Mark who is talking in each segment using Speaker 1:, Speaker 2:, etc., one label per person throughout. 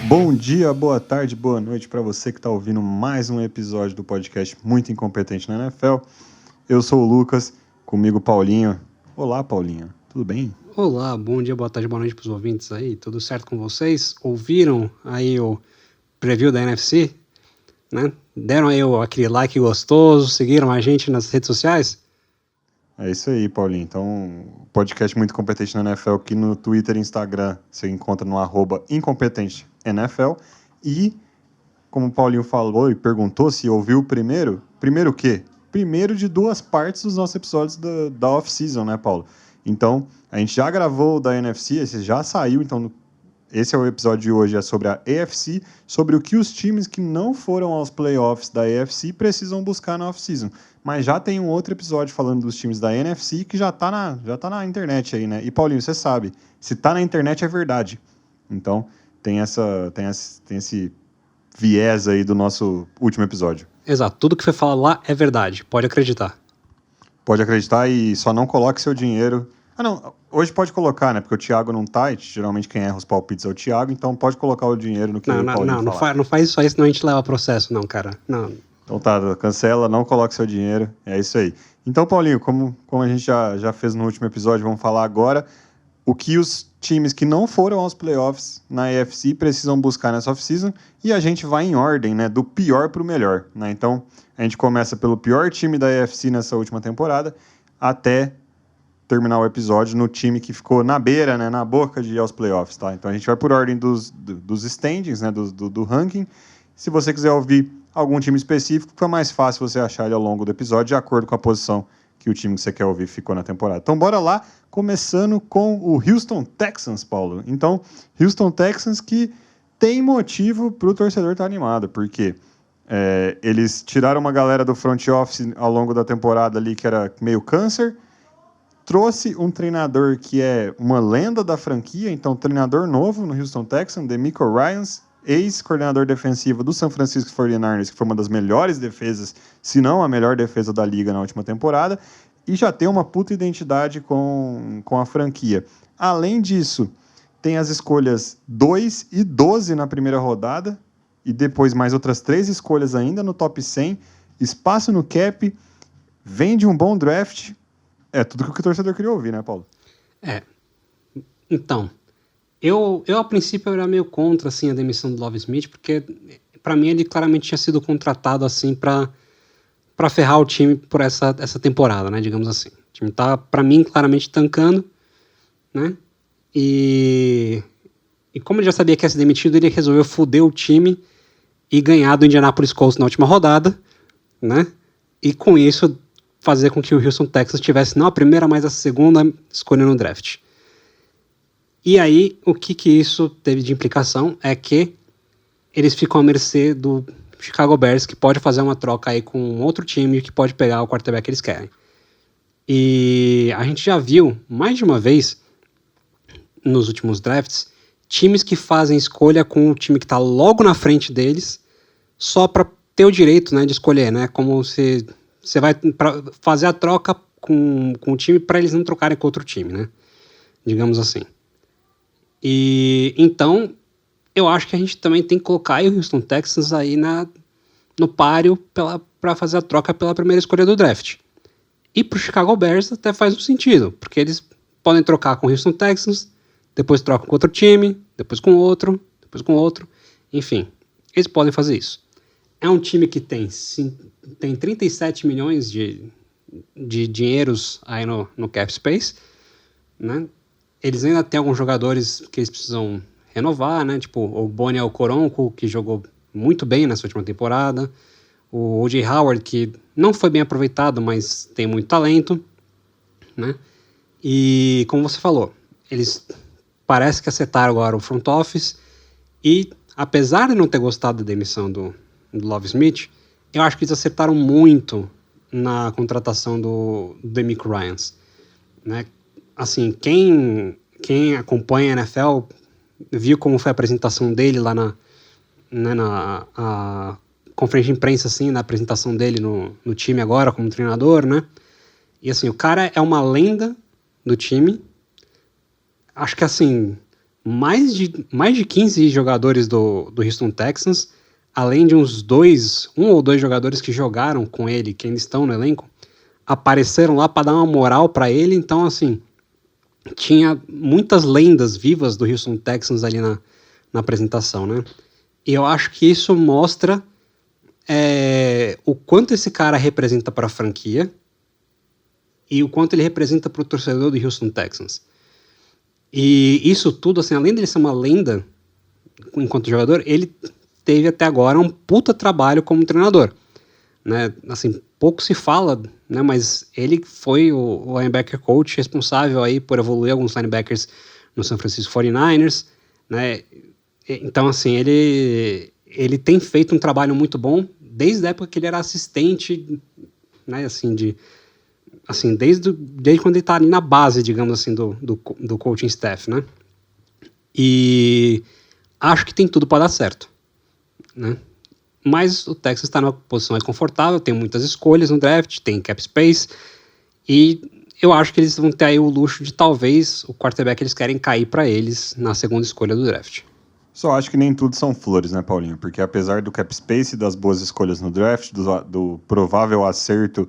Speaker 1: Bom dia, boa tarde, boa noite para você que está ouvindo mais um episódio do podcast Muito Incompetente na NFL. Eu sou o Lucas, comigo Paulinho. Olá, Paulinho, tudo bem?
Speaker 2: Olá, bom dia, boa tarde, boa noite para os ouvintes aí, tudo certo com vocês? Ouviram aí o preview da NFC? Né? Deram aí aquele like gostoso, seguiram a gente nas redes sociais?
Speaker 1: É isso aí, Paulinho. Então, podcast Muito Incompetente na NFL aqui no Twitter e Instagram você encontra no @IncompetenteNFL. E, como o Paulinho falou e perguntou se ouviu o primeiro o quê? Primeiro de duas partes dos nossos episódios da off-season, né, Paulo? Então, a gente já gravou o da NFC, esse já saiu, então esse é o episódio de hoje, é sobre a AFC, sobre o que os times que não foram aos playoffs da AFC precisam buscar na off-season. Mas já tem um outro episódio falando dos times da NFC que já tá na internet aí, né? E, Paulinho, você sabe, se tá na internet é verdade. Então, tem esse viés aí do nosso último episódio.
Speaker 2: Exato, tudo que foi falado lá é verdade, pode acreditar.
Speaker 1: Pode acreditar e só não coloque seu dinheiro... Ah, não, hoje pode colocar, né? Porque o Thiago não tá, e geralmente quem erra os palpites é o Thiago, então pode colocar o dinheiro no que o Paulinho falar.
Speaker 2: Não faz isso aí, senão a gente leva processo, não, cara. Não.
Speaker 1: Então tá, cancela, não coloque seu dinheiro, é isso aí. Então, Paulinho, como a gente já fez no último episódio, vamos falar agora o que os times que não foram aos playoffs na AFC precisam buscar nessa off-season, e a gente vai em ordem, né, do pior para o melhor, né? Então, a gente começa pelo pior time da AFC nessa última temporada, até terminar o episódio no time que ficou na beira, né, na boca de ir aos playoffs, tá? Então a gente vai por ordem dos standings, né, do ranking. Se você quiser ouvir algum time específico, fica mais fácil você achar ele ao longo do episódio, de acordo com a posição que o time que você quer ouvir ficou na temporada. Então bora lá, começando com o Houston Texans, Paulo. Então, Houston Texans que tem motivo para o torcedor estar animado, porque eles tiraram uma galera do front office ao longo da temporada ali que era meio câncer, trouxe um treinador que é uma lenda da franquia, então treinador novo no Houston Texans, DeMeco Ryans, ex-coordenador defensivo do San Francisco 49ers, que foi uma das melhores defesas, se não a melhor defesa da liga na última temporada, e já tem uma puta identidade com a franquia. Além disso, tem as escolhas 2 e 12 na primeira rodada, e depois mais outras 3 escolhas ainda no top 100, espaço no cap, vem de um bom draft. É tudo que o torcedor queria ouvir, né, Paulo?
Speaker 2: Então, eu a princípio era meio contra, assim, a demissão do Love Smith, porque para mim ele claramente tinha sido contratado, assim, para ferrar o time por essa temporada, né, digamos assim. O time tá, para mim, claramente tancando, né, e como ele já sabia que ia ser demitido, ele resolveu foder o time e ganhar do Indianapolis Colts na última rodada, né, e com isso fazer com que o Houston Texans tivesse não a primeira, mas a segunda escolha no draft. E aí, o que isso teve de implicação é que eles ficam à mercê do Chicago Bears, que pode fazer uma troca aí com outro time que pode pegar o quarterback que eles querem. E a gente já viu, mais de uma vez, nos últimos drafts, times que fazem escolha com o time que está logo na frente deles, só para ter o direito, né, de escolher, né, como se... Você vai fazer a troca com o time para eles não trocarem com outro time, né? Digamos assim. E então, eu acho que a gente também tem que colocar aí o Houston Texans aí no páreo para fazer a troca pela primeira escolha do draft. E pro Chicago Bears até faz um sentido, porque eles podem trocar com o Houston Texans, depois trocam com outro time, depois com outro, enfim, eles podem fazer isso. É um time que tem 37 milhões de dinheiros aí no cap space, né? Eles ainda têm alguns jogadores que eles precisam renovar, né? Tipo o Bonnie Alcoronco, que jogou muito bem nessa última temporada, o O.J. Howard, que não foi bem aproveitado, mas tem muito talento, né? E como você falou, eles parece que acertaram agora o front office e, apesar de não ter gostado da demissão do Love Smith, eu acho que eles acertaram muito na contratação do DeMeco Ryans, né? Assim, quem acompanha a NFL viu como foi a apresentação dele lá na conferência de imprensa, assim, na apresentação dele no time agora como treinador, né? E assim, o cara é uma lenda do time. Acho que assim, mais de 15 jogadores do Houston Texans, além de um ou dois jogadores que jogaram com ele, que ainda estão no elenco, apareceram lá para dar uma moral para ele. Então, assim, tinha muitas lendas vivas do Houston Texans ali na apresentação, né? E eu acho que isso mostra o quanto esse cara representa para a franquia e o quanto ele representa para o torcedor do Houston Texans. E isso tudo, assim, além dele ser uma lenda enquanto jogador, ele teve até agora um puta trabalho como treinador, né? Assim, pouco se fala, né? Mas ele foi o linebacker coach responsável aí por evoluir alguns linebackers no San Francisco 49ers, né? Então, assim, ele tem feito um trabalho muito bom desde a época que ele era assistente, né? Assim, desde quando ele tá ali na base, digamos assim, do coaching staff, né? E acho que tem tudo para dar certo, né? Mas o Texas está numa posição mais confortável, tem muitas escolhas no draft, tem cap space, e eu acho que eles vão ter aí o luxo de talvez o quarterback eles querem cair para eles na segunda escolha do draft.
Speaker 1: Só acho que nem tudo são flores, né, Paulinho? Porque apesar do cap space e das boas escolhas no draft, do provável acerto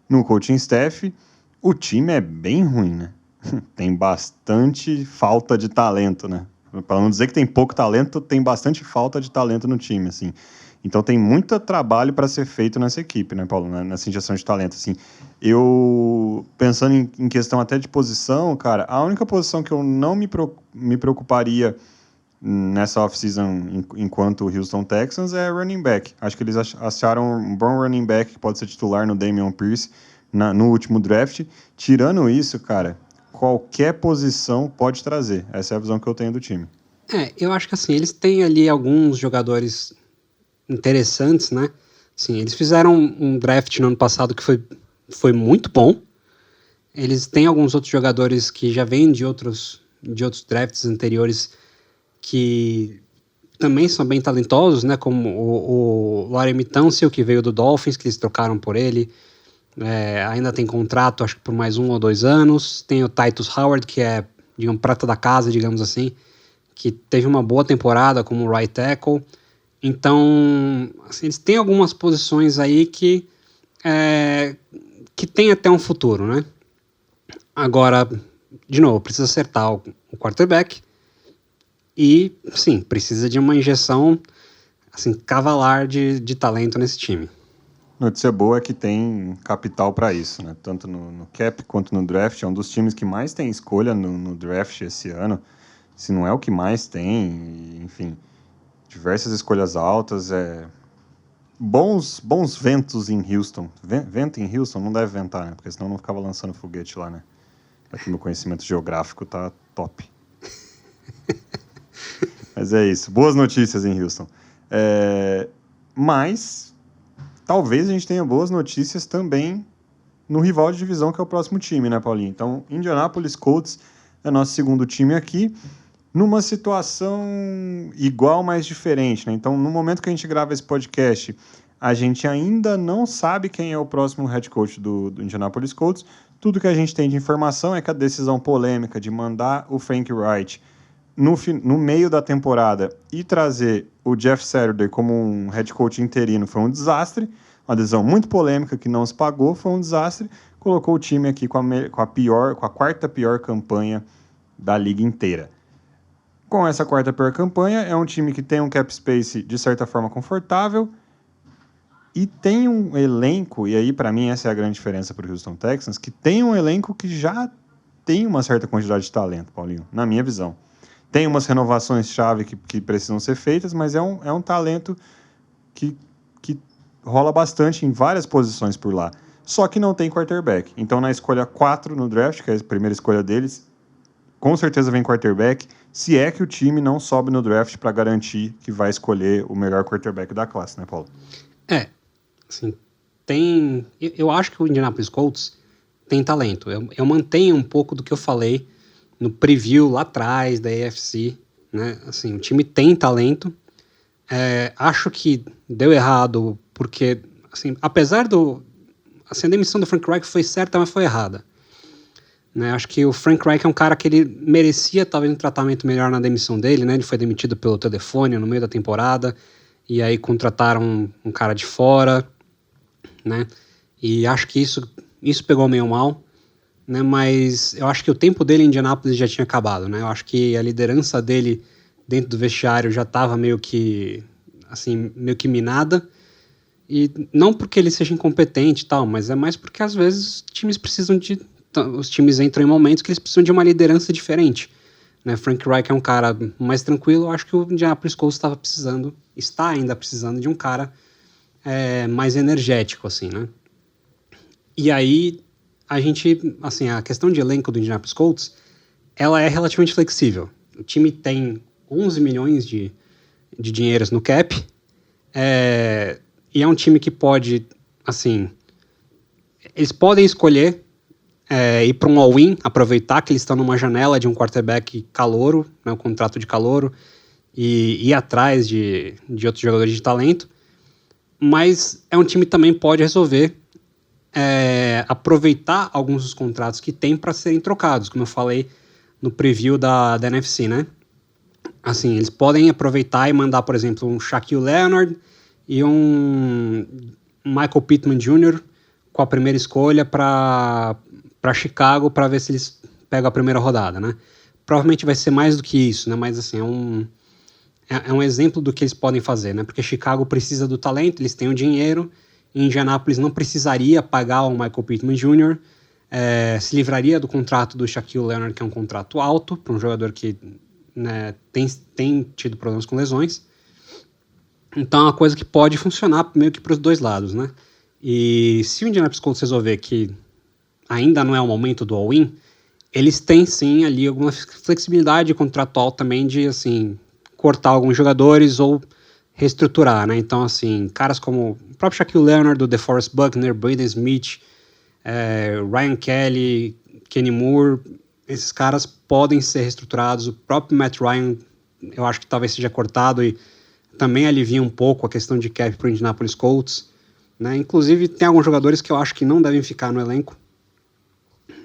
Speaker 1: no coaching staff, o time é bem ruim, né? Tem bastante falta de talento, né? Para não dizer que tem pouco talento, tem bastante falta de talento no time, assim. Então tem muito trabalho para ser feito nessa equipe, né, Paulo? Nessa injeção de talento, assim. Eu, pensando em questão até de posição, cara, a única posição que eu não me preocuparia nessa off-season enquanto o Houston Texans é running back. Acho que eles acharam um bom running back que pode ser titular no Dameon Pierce no último draft. Tirando isso, cara, qualquer posição pode trazer. Essa é a visão que eu tenho do time.
Speaker 2: Eu acho que assim, eles têm ali alguns jogadores interessantes, né? Assim, eles fizeram um draft no ano passado que foi muito bom. Eles têm alguns outros jogadores que já vêm de outros drafts anteriores que também são bem talentosos, né? Como o Laremy Tunsil, que veio do Dolphins, que eles trocaram por ele. Ainda tem contrato, acho que por mais 1 ou 2 anos. Tem o Titus Howard, que é, digamos, prata da casa, digamos assim, que teve uma boa temporada como right tackle. Então, assim, eles têm algumas posições aí que tem até um futuro, né? Agora, de novo, precisa acertar o quarterback e, sim, precisa de uma injeção assim, cavalar de talento nesse time.
Speaker 1: Notícia boa é que tem capital para isso, né? Tanto no cap quanto no draft. É um dos times que mais tem escolha no draft esse ano. Se não é o que mais tem, enfim, diversas escolhas altas. Bons ventos em Houston. Vento em Houston não deve ventar, né? Porque senão não ficava lançando foguete lá, né? Aqui meu conhecimento geográfico tá top. Mas é isso. Boas notícias em Houston. Mas talvez a gente tenha boas notícias também no rival de divisão, que é o próximo time, né, Paulinho? Então, Indianapolis Colts é nosso segundo time aqui, numa situação igual, mas diferente, né? Então, no momento que a gente grava esse podcast, a gente ainda não sabe quem é o próximo head coach do Indianapolis Colts. Tudo que a gente tem de informação é que a decisão polêmica de mandar o Frank Reich no meio da temporada e trazer o Jeff Saturday como um head coach interino foi um desastre. Uma decisão muito polêmica que não se pagou, foi um desastre. Colocou o time aqui com a quarta pior campanha da liga inteira. Com essa quarta pior campanha, é um time que tem um cap space de certa forma confortável e tem um elenco, e aí para mim essa é a grande diferença para o Houston Texans, que tem um elenco que já tem uma certa quantidade de talento, Paulinho, na minha visão. Tem umas renovações-chave que precisam ser feitas, mas é um talento que rola bastante em várias posições por lá. Só que não tem quarterback. Então, na escolha 4 no draft, que é a primeira escolha deles, com certeza vem quarterback, se é que o time não sobe no draft para garantir que vai escolher o melhor quarterback da classe, né, Paulo?
Speaker 2: Assim, eu acho que o Indianapolis Colts tem talento. Eu mantenho um pouco do que eu falei no preview lá atrás da AFC, né? Assim, o time tem talento. Acho que deu errado porque, assim, apesar a demissão do Frank Reich foi certa, mas foi errada. Né? Acho que o Frank Reich é um cara que ele merecia talvez um tratamento melhor na demissão dele, né? Ele foi demitido pelo telefone no meio da temporada, e aí contrataram um cara de fora, né? E acho que isso pegou meio mal, né? Mas eu acho que o tempo dele em Indianápolis já tinha acabado, né? Eu acho que a liderança dele dentro do vestiário já estava meio que minada, e não porque ele seja incompetente e tal, mas é mais porque às vezes os times entram em momentos que eles precisam de uma liderança diferente, né? Frank Reich é um cara mais tranquilo, eu acho que o Indianapolis Colts está ainda precisando de um cara mais energético, assim, né? E aí, a questão de elenco do Indianapolis Colts, ela é relativamente flexível. O time tem 11 milhões de dinheiros no cap, e é um time que pode, assim, eles podem escolher ir para um all-in, aproveitar que eles estão numa janela de um quarterback calouro, né, um contrato de calouro, e ir atrás de outros jogadores de talento, mas é um time que também pode resolver aproveitar alguns dos contratos que tem para serem trocados, como eu falei no preview da NFC, né? Assim, eles podem aproveitar e mandar, por exemplo, um Shaquille Leonard e um Michael Pittman Jr. com a primeira escolha para Chicago, para ver se eles pegam a primeira rodada, né? Provavelmente vai ser mais do que isso, né? Mas assim, é um exemplo do que eles podem fazer, né? Porque Chicago precisa do talento, eles têm o dinheiro, e Indianapolis não precisaria pagar o Michael Pittman Jr., se livraria do contrato do Shaquille Leonard, que é um contrato alto para um jogador que, né, tem tido problemas com lesões. Então é uma coisa que pode funcionar meio que para os dois lados, né? E se o Indianapolis Colts resolver que ainda não é o momento do all-in, eles têm sim ali alguma flexibilidade contratual também de, assim, cortar alguns jogadores ou reestruturar, né? Então, assim, caras como o próprio Shaquille Leonard, o DeForest Buckner, Braden Smith, Ryan Kelly, Kenny Moore, esses caras podem ser reestruturados. O próprio Matt Ryan, eu acho que talvez seja cortado e também alivia um pouco a questão de cap para o Indianapolis Colts, né? Inclusive, tem alguns jogadores que eu acho que não devem ficar no elenco,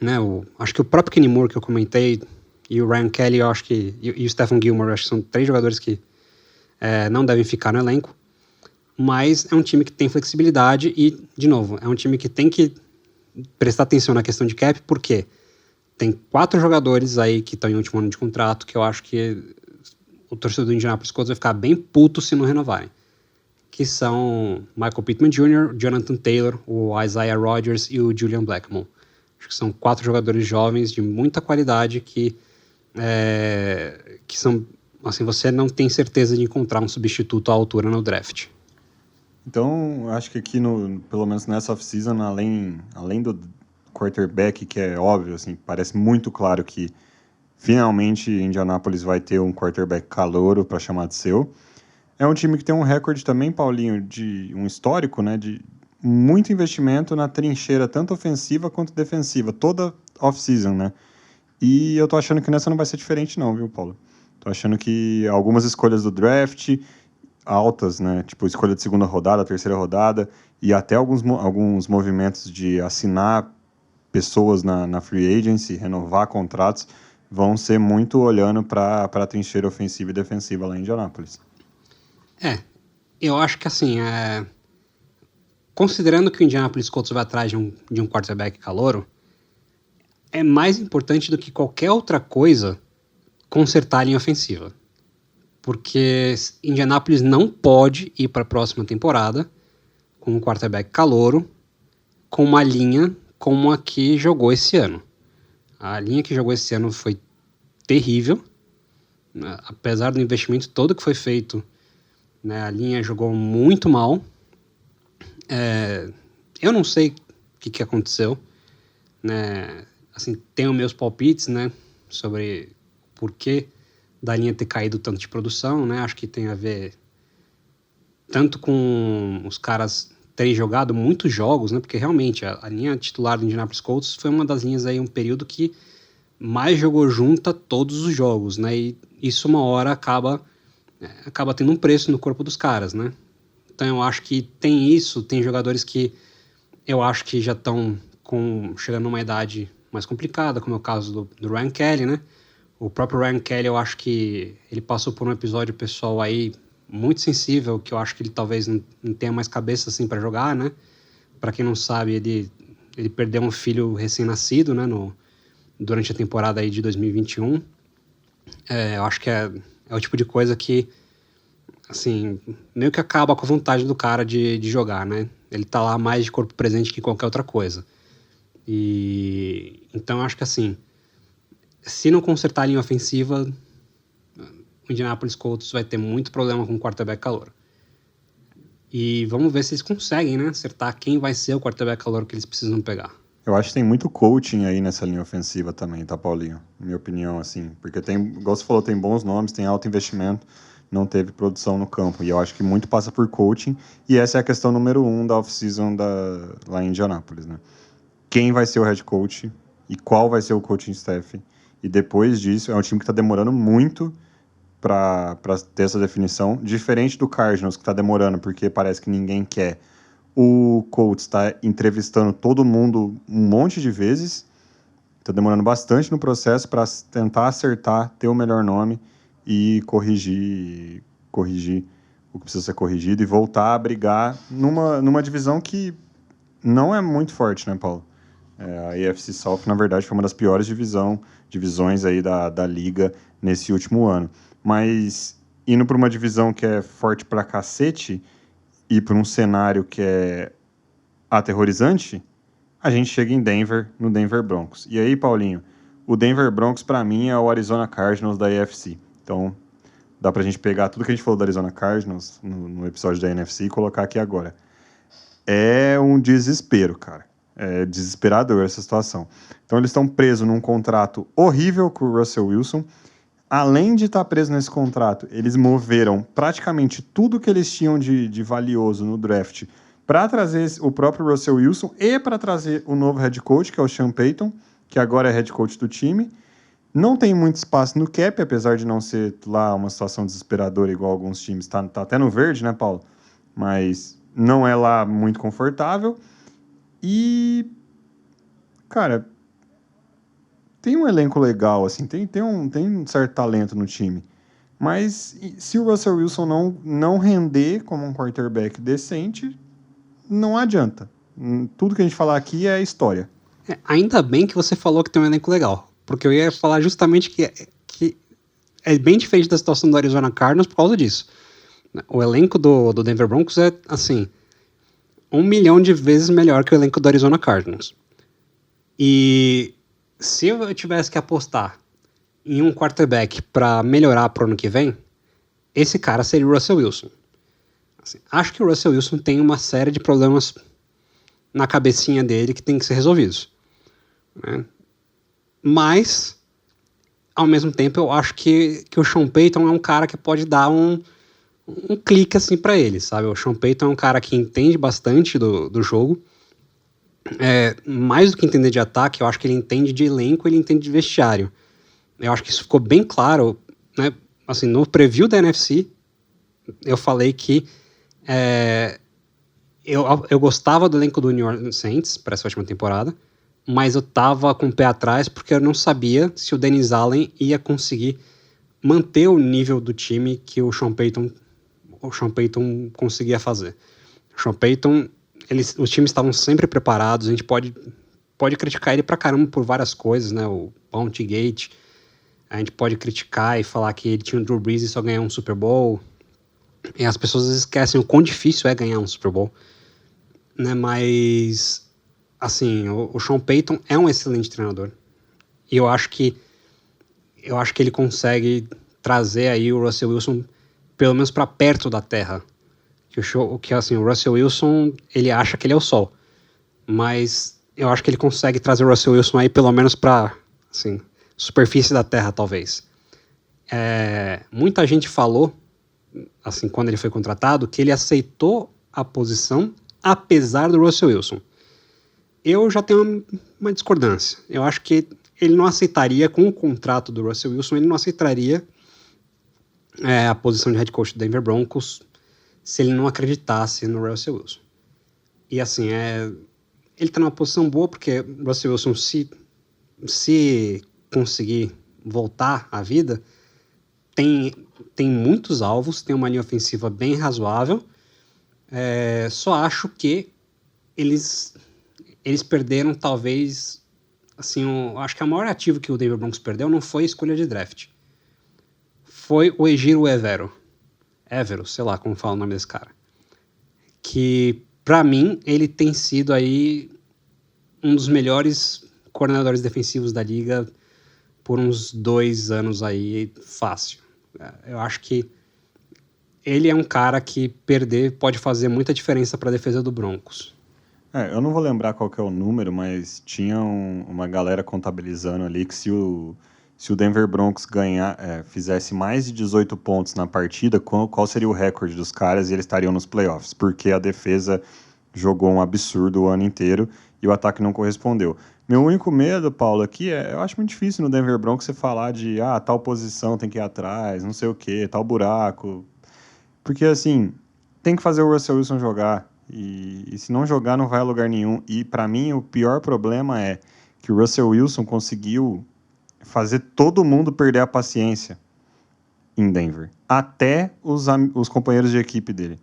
Speaker 2: né? Acho que o próprio Kenny Moore que eu comentei e o Ryan Kelly, eu acho que, e o Stephen Gilmore, eu acho que são 3 jogadores que não devem ficar no elenco, mas é um time que tem flexibilidade e, de novo, é um time que tem que prestar atenção na questão de cap, porque tem 4 jogadores aí que estão em último ano de contrato que eu acho que o torcedor do Indianapolis Colts vai ficar bem puto se não renovarem, que são Michael Pittman Jr., Jonathan Taylor, o Isaiah Rodgers e o Julian Blackmon. Acho que são 4 jogadores jovens de muita qualidade que são, assim, você não tem certeza de encontrar um substituto à altura no draft.
Speaker 1: Então, acho que aqui, pelo menos nessa off-season, além do quarterback, que é óbvio, assim, parece muito claro que finalmente Indianapolis vai ter um quarterback calouro para chamar de seu. É um time que tem um recorde também, Paulinho, de um histórico, né, de muito investimento na trincheira, tanto ofensiva quanto defensiva, toda off-season, né? E eu tô achando que nessa não vai ser diferente não, viu, Paulo? Tô achando que algumas escolhas do draft altas, né, tipo escolha de segunda rodada, terceira rodada, e até alguns movimentos de assinar pessoas na free agency, renovar contratos, vão ser muito olhando para a trincheira ofensiva e defensiva lá em Indianápolis.
Speaker 2: Eu acho que assim, considerando que o Indianapolis Colts vai atrás de um quarterback calouro, é mais importante do que qualquer outra coisa consertar a linha ofensiva. Porque Indianapolis não pode ir para a próxima temporada com um quarterback calouro, com uma linha como a que jogou esse ano. A linha que jogou esse ano foi terrível, né? Apesar do investimento todo que foi feito, né, a linha jogou muito mal. Eu não sei o que aconteceu, né? Assim, tenho meus palpites, né, sobre por que da linha ter caído tanto de produção, né? Acho que tem a ver tanto com os caras terem jogado muitos jogos, né? Porque realmente a linha titular do Indianapolis Colts foi uma das linhas aí, um período que mais jogou junta todos os jogos, né? E isso uma hora acaba tendo um preço no corpo dos caras, né? Então eu acho que tem jogadores que eu acho que já estão chegando numa idade mais complicada, como é o caso do Ryan Kelly, né? O próprio Ryan Kelly, eu acho que ele passou por um episódio pessoal aí muito sensível, que eu acho que ele talvez não tenha mais cabeça assim para jogar, né? Para quem não sabe, ele perdeu um filho recém-nascido, né? Durante a temporada aí de 2021. Eu acho que é o tipo de coisa que, assim, meio que acaba com a vontade do cara de jogar, né? Ele tá lá mais de corpo presente que qualquer outra coisa. E então eu acho que, assim, se não consertar a linha ofensiva, o Indianapolis Colts vai ter muito problema com o quarterback calouro. E vamos ver se eles conseguem, né, acertar quem vai ser o quarterback calouro que eles precisam pegar.
Speaker 1: Eu acho que tem muito coaching aí nessa linha ofensiva também, tá, Paulinho? Na minha opinião, assim. Porque tem, igual você falou, tem bons nomes, tem alto investimento, não teve produção no campo. E eu acho que muito passa por coaching. E essa é a questão número 1 da off-season lá em Indianápolis, né? Quem vai ser o head coach e qual vai ser o coaching staff. E depois disso, é um time que está demorando muito para ter essa definição. Diferente do Cardinals, que está demorando porque parece que ninguém quer. O Colts está entrevistando todo mundo um monte de vezes. Está demorando bastante no processo para tentar acertar, ter o melhor nome e corrigir o que precisa ser corrigido e voltar a brigar numa divisão que não é muito forte, né, Paulo? A AFC South, na verdade, foi uma das piores divisões aí da liga nesse último ano. Mas indo para uma divisão que é forte pra cacete e para um cenário que é aterrorizante, a gente chega em Denver, no Denver Broncos. E aí, Paulinho, o Denver Broncos, para mim, é o Arizona Cardinals da AFC. Então, dá pra gente pegar tudo que a gente falou do Arizona Cardinals no episódio da NFC e colocar aqui agora. É um desespero, cara. É desesperador essa situação. Então, eles estão presos num contrato horrível com o Russell Wilson. Além de estar preso nesse contrato, eles moveram praticamente tudo que eles tinham de valioso no draft para trazer o próprio Russell Wilson e para trazer o novo head coach, que é o Sean Payton, que agora é head coach do time. Não tem muito espaço no cap, apesar de não ser lá uma situação desesperadora igual alguns times. Tá até no verde, né, Paulo? Mas não é lá muito confortável. E, cara, tem um elenco legal, assim, tem um certo talento no time. Mas se o Russell Wilson não render como um quarterback decente, não adianta. Tudo que a gente falar aqui é história.
Speaker 2: Ainda bem que você falou que tem um elenco legal, porque eu ia falar justamente que é bem diferente da situação do Arizona Cardinals por causa disso. O elenco do Denver Broncos é, assim, 1 milhão de vezes melhor que o elenco do Arizona Cardinals. E se eu tivesse que apostar em um quarterback para melhorar pro ano que vem, esse cara seria o Russell Wilson. Assim, acho que o Russell Wilson tem uma série de problemas na cabecinha dele que tem que ser resolvidos, né? Mas, ao mesmo tempo, eu acho que o Sean Payton é um cara que pode dar um clique assim para ele, sabe? O Sean Payton é um cara que entende bastante do jogo. Mais do que entender de ataque, eu acho que ele entende de elenco, ele entende de vestiário. Eu acho que isso ficou bem claro, né? Assim, no preview da NFC, eu falei que eu gostava do elenco do New Orleans Saints para essa última temporada, mas eu tava com o pé atrás porque eu não sabia se o Dennis Allen ia conseguir manter o nível do time que o Sean Payton conseguia fazer. O Sean Payton, os times estavam sempre preparados, a gente pode criticar ele pra caramba por várias coisas, né? O Bounty Gate, a gente pode criticar e falar que ele tinha o Drew Brees e só ganhar um Super Bowl, e as pessoas esquecem o quão difícil é ganhar um Super Bowl, né? Mas, assim, o Sean Payton é um excelente treinador, e eu acho que ele consegue trazer aí o Russell Wilson pelo menos para perto da Terra. O Russell Wilson, ele acha que ele é o Sol, mas eu acho que ele consegue trazer o Russell Wilson aí pelo menos para, assim, superfície da Terra, talvez. Muita gente falou, assim, quando ele foi contratado, que ele aceitou a posição apesar do Russell Wilson. Eu já tenho uma discordância. Eu acho que ele não aceitaria, com o contrato do Russell Wilson, ele não aceitaria a posição de head coach do Denver Broncos se ele não acreditasse no Russell Wilson. E assim, ele tá numa posição boa porque o Russell Wilson, se se conseguir voltar à vida, tem muitos alvos, tem uma linha ofensiva bem razoável. Só acho que eles perderam, talvez, assim, acho que o maior ativo que o Denver Broncos perdeu não foi a escolha de draft. Foi o Ejiro Evero, sei lá como fala o nome desse cara. Que, pra mim, ele tem sido aí um dos melhores coordenadores defensivos da liga por uns 2 anos aí, fácil. Eu acho que ele é um cara que perder pode fazer muita diferença para a defesa do Broncos.
Speaker 1: Eu não vou lembrar qual que é o número, mas tinha uma galera contabilizando ali que se o Denver Broncos fizesse mais de 18 pontos na partida, qual seria o recorde dos caras e eles estariam nos playoffs, porque a defesa jogou um absurdo o ano inteiro e o ataque não correspondeu. Meu único medo, Paulo, aqui eu acho muito difícil no Denver Broncos você falar de tal posição tem que ir atrás, não sei o que, tal buraco. Porque, assim, tem que fazer o Russell Wilson jogar. E se não jogar, não vai a lugar nenhum. E, para mim, o pior problema é que o Russell Wilson conseguiu fazer todo mundo perder a paciência em Denver. Até os companheiros de equipe dele.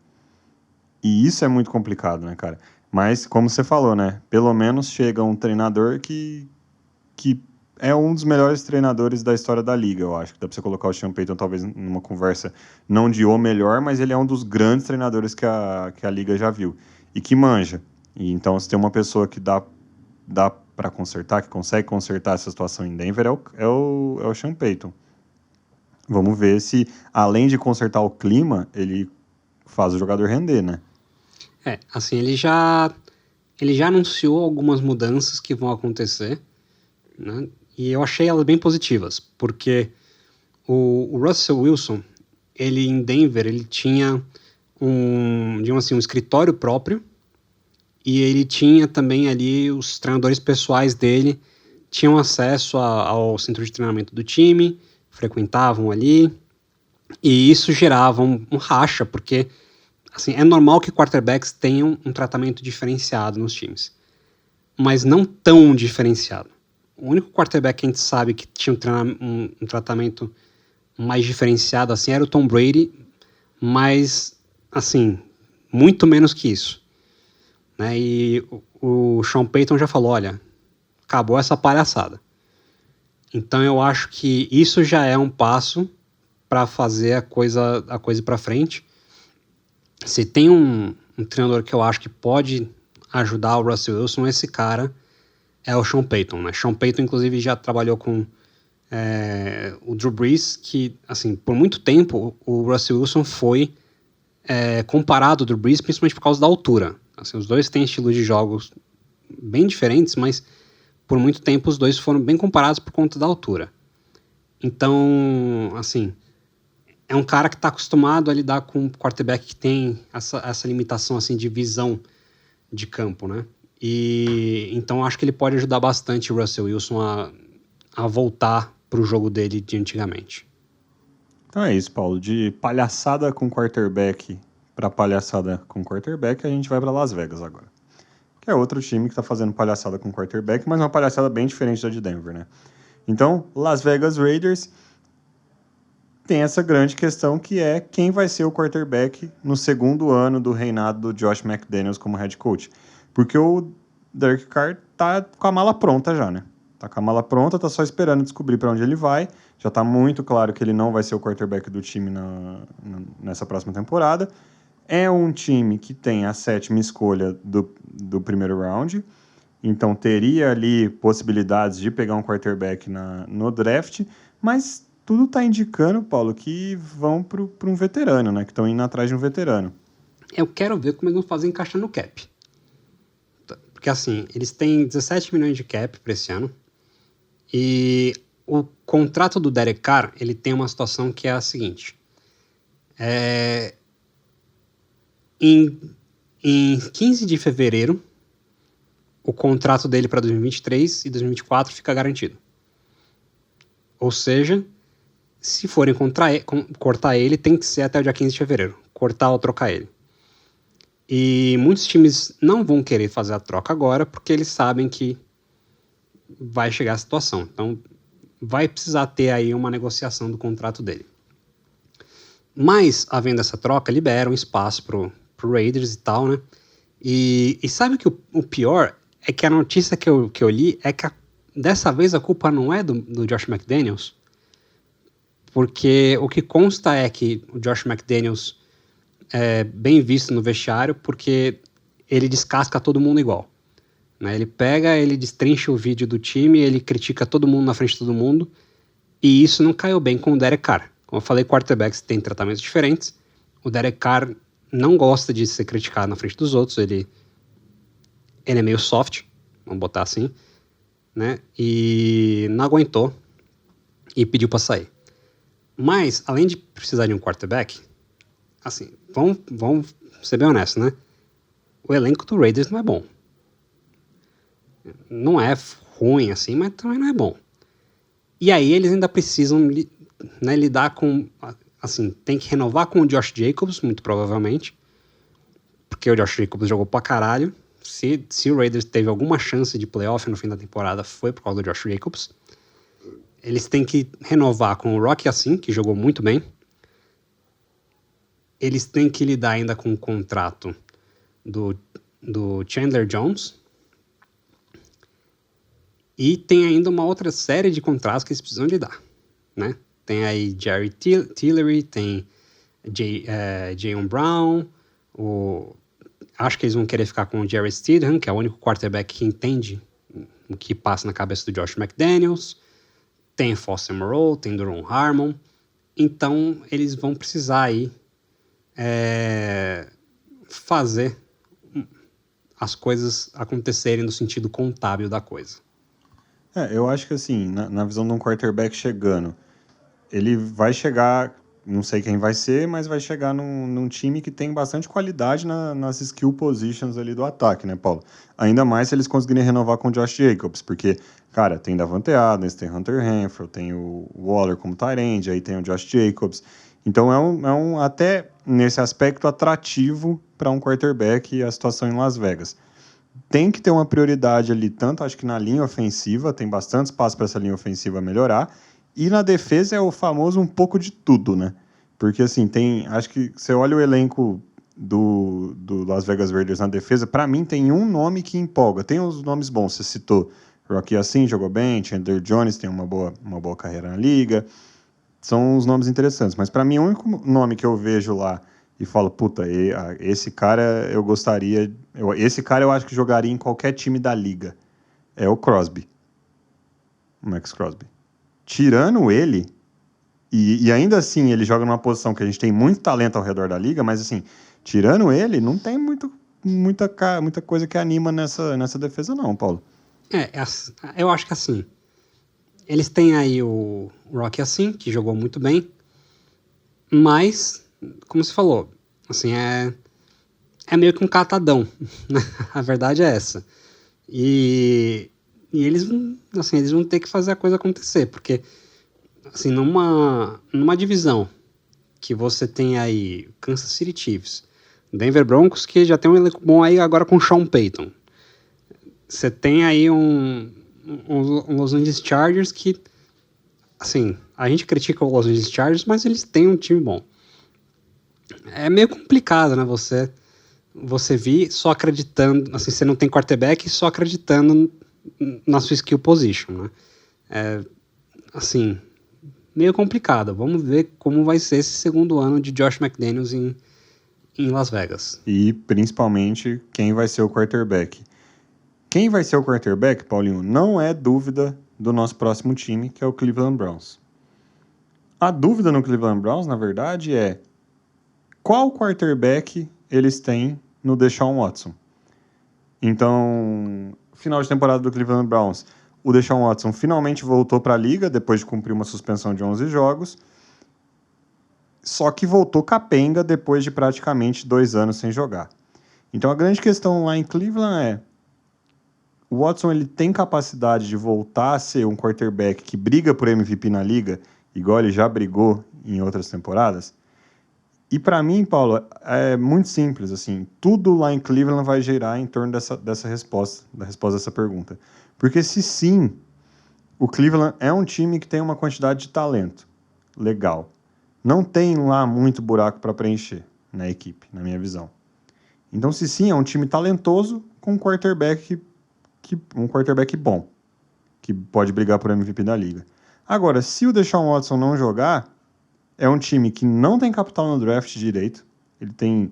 Speaker 1: E isso é muito complicado, né, cara? Mas, como você falou, né? Pelo menos chega um treinador que é um dos melhores treinadores da história da liga, eu acho. Dá pra você colocar o Sean Payton talvez numa conversa não de o melhor, mas ele é um dos grandes treinadores que a liga já viu. E que manja. E então, se tem uma pessoa que dá para consertar, que consegue consertar essa situação em Denver, é o Sean Payton. Vamos ver se, além de consertar o clima, ele faz o jogador render, né?
Speaker 2: Assim, ele já anunciou algumas mudanças que vão acontecer, né? E eu achei elas bem positivas, porque o Russell Wilson, ele em Denver, ele tinha digamos assim, um escritório próprio, e ele tinha também ali os treinadores pessoais dele, tinham acesso ao centro de treinamento do time, frequentavam ali, e isso gerava um racha, porque assim, é normal que quarterbacks tenham um tratamento diferenciado nos times, mas não tão diferenciado. O único quarterback que a gente sabe que tinha um tratamento mais diferenciado assim era o Tom Brady, mas assim, muito menos que isso, né? E o Sean Payton já falou, olha, acabou essa palhaçada. Então eu acho que isso já é um passo para fazer a coisa para frente. Se tem um treinador que eu acho que pode ajudar o Russell Wilson, esse cara é o Sean Payton, né? Sean Payton, inclusive, já trabalhou com o Drew Brees, que, assim, por muito tempo, o Russell Wilson foi comparado ao Drew Brees, principalmente por causa da altura. Assim, os dois têm estilos de jogos bem diferentes, mas por muito tempo os dois foram bem comparados por conta da altura. Então, assim, é um cara que está acostumado a lidar com um quarterback que tem essa limitação assim, de visão de campo, né? E então acho que ele pode ajudar bastante o Russell Wilson a voltar para o jogo dele de antigamente.
Speaker 1: Então é isso, Paulo. De palhaçada com quarterback para palhaçada com quarterback, a gente vai para Las Vegas agora. Que é outro time que está fazendo palhaçada com quarterback, mas uma palhaçada bem diferente da de Denver, né? Então, Las Vegas Raiders tem essa grande questão que é quem vai ser o quarterback no segundo ano do reinado do Josh McDaniels como head coach. Porque o Derek Carr tá com a mala pronta já, né? Tá com a mala pronta, tá só esperando descobrir para onde ele vai. Já tá muito claro que ele não vai ser o quarterback do time nessa próxima temporada. É um time que tem a 7ª escolha do primeiro round. Então teria ali possibilidades de pegar um quarterback no draft, mas tudo está indicando, Paulo, que vão para um veterano, né? Que estão indo atrás de um veterano.
Speaker 2: Eu quero ver como eles vão fazer encaixar no cap. Porque assim, eles têm 17 milhões de cap para esse ano. E o contrato do Derek Carr, ele tem uma situação que é a seguinte. Em 15 de fevereiro, o contrato dele para 2023 e 2024 fica garantido. Ou seja, se forem cortar ele, tem que ser até o dia 15 de fevereiro. Cortar ou trocar ele. E muitos times não vão querer fazer a troca agora, porque eles sabem que vai chegar a situação. Então, vai precisar ter aí uma negociação do contrato dele. Mas, havendo essa troca, libera um espaço pro Raiders e tal, né? E sabe que o pior é que a notícia que eu li é que dessa vez a culpa não é do Josh McDaniels, porque o que consta é que o Josh McDaniels é bem visto no vestiário porque ele descasca todo mundo igual. Né? Ele destrincha o vídeo do time, ele critica todo mundo na frente de todo mundo, e isso não caiu bem com o Derek Carr. Como eu falei, quarterbacks têm tratamentos diferentes. O Derek Carr não gosta de ser criticado na frente dos outros, ele é meio soft, vamos botar assim, né? E não aguentou e pediu para sair. Mas, além de precisar de um quarterback, assim, vamos ser bem honestos, né? O elenco do Raiders não é bom. Não é ruim assim, mas também não é bom. E aí eles ainda precisam, né, lidar com... Assim, tem que renovar com o Josh Jacobs, muito provavelmente, porque o Josh Jacobs jogou pra caralho. Se o Raiders teve alguma chance de playoff no fim da temporada, foi por causa do Josh Jacobs. Eles têm que renovar com o Rock assim, que jogou muito bem. Eles têm que lidar ainda com o contrato do Chandler Jones. E tem ainda uma outra série de contratos que eles precisam lidar, né? Tem aí Jerry Tillery, tem Jayon Brown, acho que eles vão querer ficar com o Jerry Stidham, que é o único quarterback que entende o que passa na cabeça do Josh McDaniels. Tem Foster Moreau, tem Duron Harmon. Então, eles vão precisar aí fazer as coisas acontecerem no sentido contábil da coisa.
Speaker 1: Eu acho que assim, na visão de um quarterback chegando, ele vai chegar, não sei quem vai ser, mas vai chegar num time que tem bastante qualidade nas skill positions ali do ataque, né, Paulo? Ainda mais se eles conseguirem renovar com o Josh Jacobs, porque, cara, tem Davante Adams, tem Hunter Renfrow, tem o Waller como tight end, aí tem o Josh Jacobs. Então é um até nesse aspecto atrativo para um quarterback a situação em Las Vegas. Tem que ter uma prioridade ali, tanto acho que na linha ofensiva, tem bastante espaço para essa linha ofensiva melhorar, e na defesa é o famoso um pouco de tudo, né? Porque assim, acho que você olha o elenco do Las Vegas Raiders na defesa, para mim tem um nome que empolga, tem os nomes bons, você citou Rocky Assim, jogou bem, Chandler Jones tem uma boa carreira na liga, são os nomes interessantes, mas para mim o único nome que eu vejo lá e falo, puta, esse cara eu gostaria... esse cara eu acho que jogaria em qualquer time da liga. É o Crosby. O Max Crosby. Tirando ele, e ainda assim ele joga numa posição que a gente tem muito talento ao redor da liga, mas assim, tirando ele, não tem muita coisa que anima nessa defesa não, Paulo.
Speaker 2: Eu acho que assim, eles têm aí o Rocky Assim, que jogou muito bem, mas... Como você falou, assim, é meio que um catadão, né? A verdade é essa. E eles vão ter que fazer a coisa acontecer, porque, assim, numa divisão que você tem aí Kansas City Chiefs, Denver Broncos, que já tem um elenco bom aí agora com Sean Payton. Você tem aí um Los Angeles Chargers que, assim, a gente critica o Los Angeles Chargers, mas eles têm um time bom. É meio complicado, né? Você vir só acreditando, assim, você não tem quarterback, só acreditando na sua skill position, né? Assim, meio complicado. Vamos ver como vai ser esse segundo ano de Josh McDaniels em Las Vegas.
Speaker 1: E, principalmente, quem vai ser o quarterback. Quem vai ser o quarterback, Paulinho, não é dúvida do nosso próximo time, que é o Cleveland Browns. A dúvida no Cleveland Browns, na verdade, é qual quarterback eles têm no Deshaun Watson. Então, final de temporada do Cleveland Browns, o Deshaun Watson finalmente voltou para a liga, depois de cumprir uma suspensão de 11 jogos, só que voltou capenga depois de praticamente 2 anos sem jogar. Então, a grande questão lá em Cleveland é, o Watson ele tem capacidade de voltar a ser um quarterback que briga por MVP na liga, igual ele já brigou em outras temporadas? E para mim, Paulo, é muito simples, assim, tudo lá em Cleveland vai girar em torno dessa resposta, da resposta dessa pergunta. Porque se sim, o Cleveland é um time que tem uma quantidade de talento legal. Não tem lá muito buraco para preencher na equipe, na minha visão. Então, se sim, é um time talentoso com um quarterback bom, que pode brigar por MVP da liga. Agora, se o Deshaun Watson não jogar, é um time que não tem capital no draft direito. Ele tem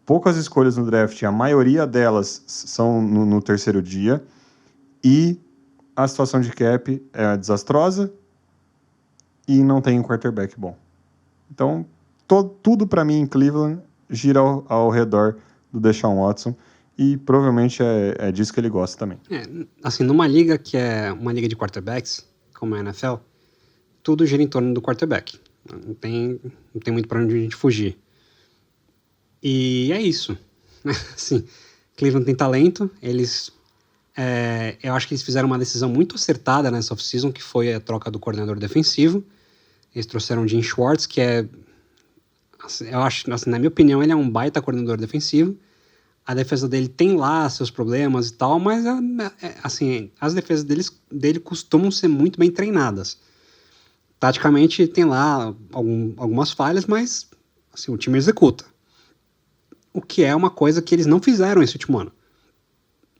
Speaker 1: poucas escolhas no draft, a maioria delas são no terceiro dia, e a situação de cap é desastrosa e não tem um quarterback bom. Então, tudo para mim em Cleveland gira ao redor do Deshaun Watson, e provavelmente é disso que ele gosta também.
Speaker 2: Assim, numa liga que é uma liga de quarterbacks, como a NFL, tudo gira em torno do quarterback. Não tem muito para onde a gente fugir. E é isso. Assim, Cleveland tem talento, eu acho que eles fizeram uma decisão muito acertada nessa off-season, que foi a troca do coordenador defensivo. Eles trouxeram o Jim Schwartz, que assim, eu acho, assim, na minha opinião, ele é um baita coordenador defensivo. A defesa dele tem lá seus problemas e tal, mas assim, as defesas dele costumam ser muito bem treinadas. Taticamente tem lá algumas falhas, mas assim, o time executa. O que é uma coisa que eles não fizeram esse último ano.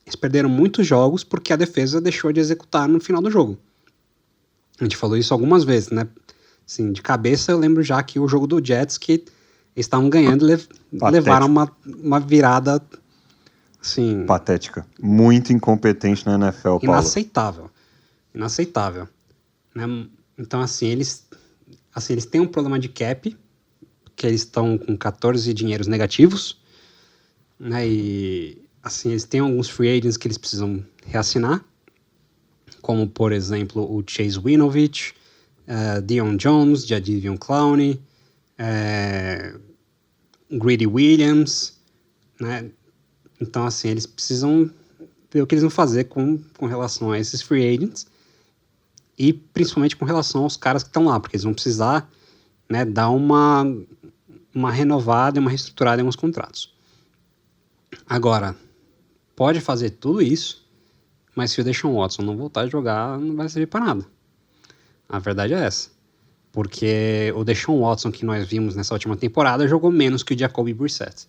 Speaker 2: Eles perderam muitos jogos porque a defesa deixou de executar no final do jogo. A gente falou isso algumas vezes, né? Assim, de cabeça eu lembro já que o jogo do Jets, que eles estavam ganhando e levaram uma virada assim...
Speaker 1: patética. Muito incompetente na NFL,
Speaker 2: Paulo. Inaceitável. Né? Então, assim, eles têm um problema de cap, que eles estão com 14 dinheiros negativos, né? E, assim, eles têm alguns free agents que eles precisam reassinar, como, por exemplo, o Chase Winovich, Deion Jones, Jadeveon Clowney, Greedy Williams, né? Então, assim, eles precisam ver o que eles vão fazer com relação a esses free agents e principalmente com relação aos caras que estão lá, porque eles vão precisar, né, dar uma renovada e uma reestruturada em alguns contratos. Agora, pode fazer tudo isso, mas se o Deshaun Watson não voltar a jogar, não vai servir para nada. A verdade é essa. Porque o Deshaun Watson que nós vimos nessa última temporada jogou menos que o Jacoby Brissett.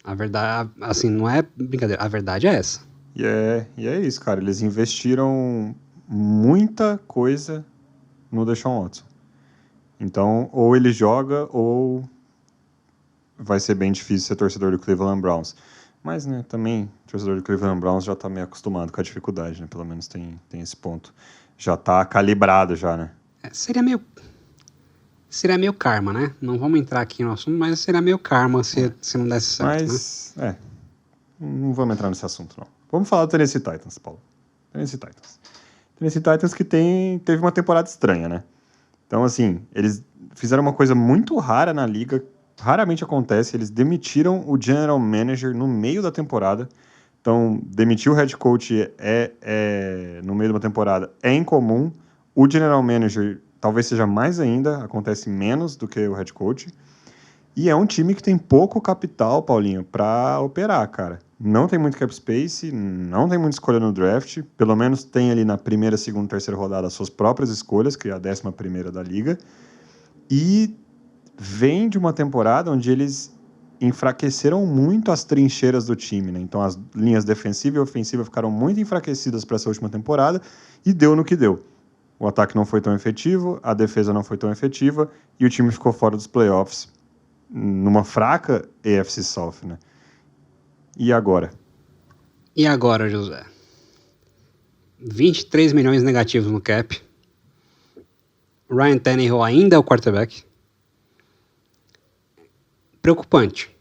Speaker 2: A verdade, assim, não é brincadeira, a verdade é essa.
Speaker 1: E é isso, cara. Eles investiram muita coisa no Deshaun Watson. Então, ou ele joga, ou vai ser bem difícil ser torcedor do Cleveland Browns. Mas, né, também, o torcedor do Cleveland Browns já tá meio acostumado com a dificuldade, né? Pelo menos tem esse ponto. Já tá calibrado já, né?
Speaker 2: Seria meio karma, né? Não vamos entrar aqui no assunto, mas seria meio karma se não desse certo,
Speaker 1: mas, né? Não vamos entrar nesse assunto, não. Vamos falar do Tennessee Titans, Paulo. Tennessee Titans que teve uma temporada estranha, né? Então, assim, eles fizeram uma coisa muito rara na liga, raramente acontece, eles demitiram o general manager no meio da temporada. Então, demitir o head coach no meio de uma temporada é incomum. O general manager talvez seja mais ainda, acontece menos do que o head coach. E é um time que tem pouco capital, Paulinho, para operar, cara. Não tem muito cap space, não tem muita escolha no draft. Pelo menos tem ali na primeira, segunda, terceira rodada as suas próprias escolhas, que é a 11ª da liga. E vem de uma temporada onde eles enfraqueceram muito as trincheiras do time, né? Então as linhas defensiva e ofensiva ficaram muito enfraquecidas para essa última temporada e deu no que deu. O ataque não foi tão efetivo, a defesa não foi tão efetiva e o time ficou fora dos playoffs numa fraca AFC South, né? E agora?
Speaker 2: E agora, José? 23 milhões negativos no cap. Ryan Tannehill ainda é o quarterback. Preocupante.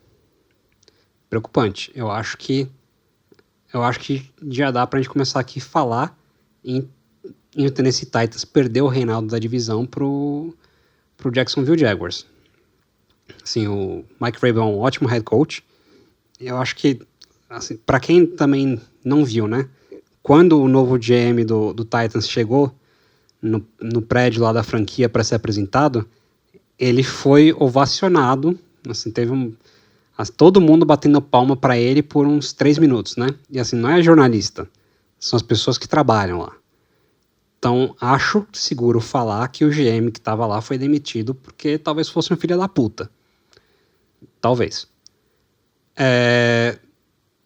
Speaker 2: Eu acho que já dá pra gente começar aqui a falar em o Tennessee Titans perder o reinado da divisão pro Jacksonville Jaguars. Assim, o Mike Vrabel é um ótimo head coach. Eu acho que, assim, para quem também não viu, né? Quando o novo GM do Titans chegou no prédio lá da franquia para ser apresentado, ele foi ovacionado. Assim, teve todo mundo batendo palma para ele por uns 3 minutos, né? E assim, não é jornalista, são as pessoas que trabalham lá. Então, acho seguro falar que o GM que estava lá foi demitido porque talvez fosse um filho da puta. Talvez.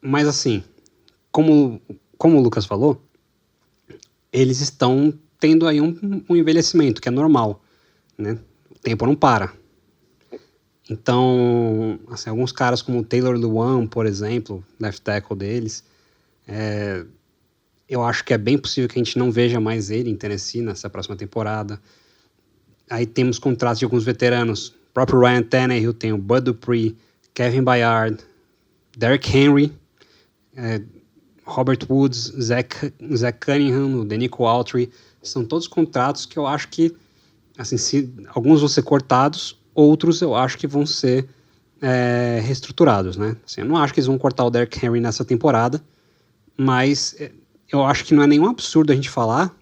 Speaker 2: Mas assim, como o Lucas falou, eles estão tendo aí um envelhecimento, que é normal, né? O tempo não para. Então, assim, alguns caras como o Taylor Lewan, por exemplo, left tackle deles, eu acho que é bem possível que a gente não veja mais ele em Tennessee nessa próxima temporada. Aí temos contratos de alguns veteranos. O próprio Ryan Tannehill, tem o Bud Dupree, Kevin Byard, Derrick Henry, Robert Woods, Zach Cunningham, o Denico Autry. São todos contratos que eu acho que, assim, alguns vão ser cortados, outros eu acho que vão ser reestruturados, né? Assim, eu não acho que eles vão cortar o Derrick Henry nessa temporada, mas eu acho que não é nenhum absurdo a gente falar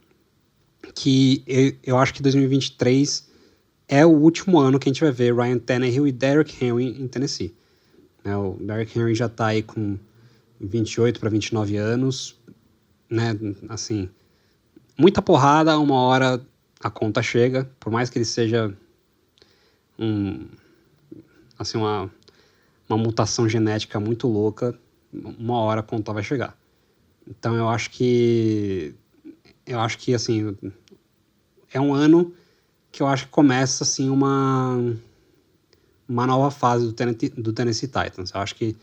Speaker 2: que eu acho que 2023 é o último ano que a gente vai ver Ryan Tannehill e Derrick Henry em Tennessee. O Derrick Henry já está aí com 28 para 29 anos, né? Assim, muita porrada, uma hora a conta chega, por mais que ele seja uma mutação genética muito louca, uma hora a conta vai chegar. Então eu acho que assim, é um ano que eu acho que começa assim uma nova fase do Tennessee Titans. Eu acho que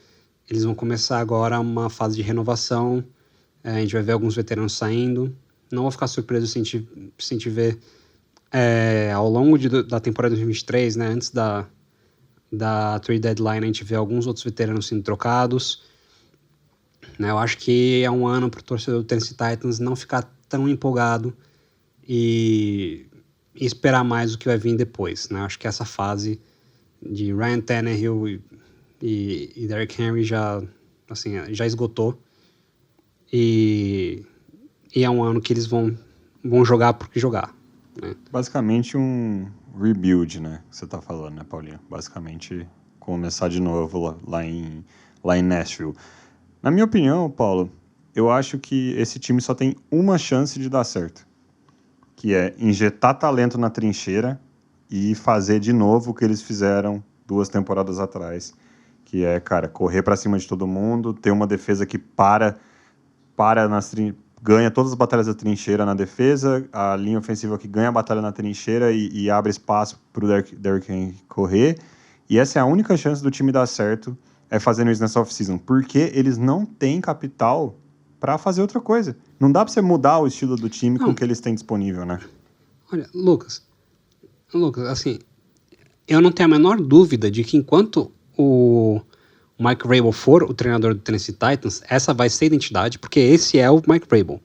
Speaker 2: eles vão começar agora uma fase de renovação, a gente vai ver alguns veteranos saindo. Não vou ficar surpreso se a gente ver ao longo da temporada 2023, né, antes da trade deadline, a gente vê alguns outros veteranos sendo trocados. Eu acho que é um ano para o torcedor do Tennessee Titans não ficar tão empolgado e esperar mais o que vai vir depois, né? Acho que essa fase de Ryan Tannehill e Derrick Henry já esgotou e é um ano que eles vão jogar porque jogar, né?
Speaker 1: Basicamente um rebuild, né? Que você tá falando, né, Paulinho? Basicamente começar de novo lá em Nashville. Na minha opinião, Paulo, eu acho que esse time só tem uma chance de dar certo, que é injetar talento na trincheira e fazer de novo o que eles fizeram 2 temporadas atrás, que é, cara, correr para cima de todo mundo, ter uma defesa que ganha todas as batalhas da trincheira na defesa, a linha ofensiva que ganha a batalha na trincheira e abre espaço para o Derrick Henry correr, e essa é a única chance do time dar certo, é fazendo isso nessa off-season, porque eles não têm capital para fazer outra coisa. Não dá para você mudar o estilo do time com o que eles têm disponível, né?
Speaker 2: Olha, Lucas, assim, eu não tenho a menor dúvida de que enquanto o Mike Vrabel for o treinador do Tennessee Titans, essa vai ser a identidade, porque esse é o Mike Vrabel.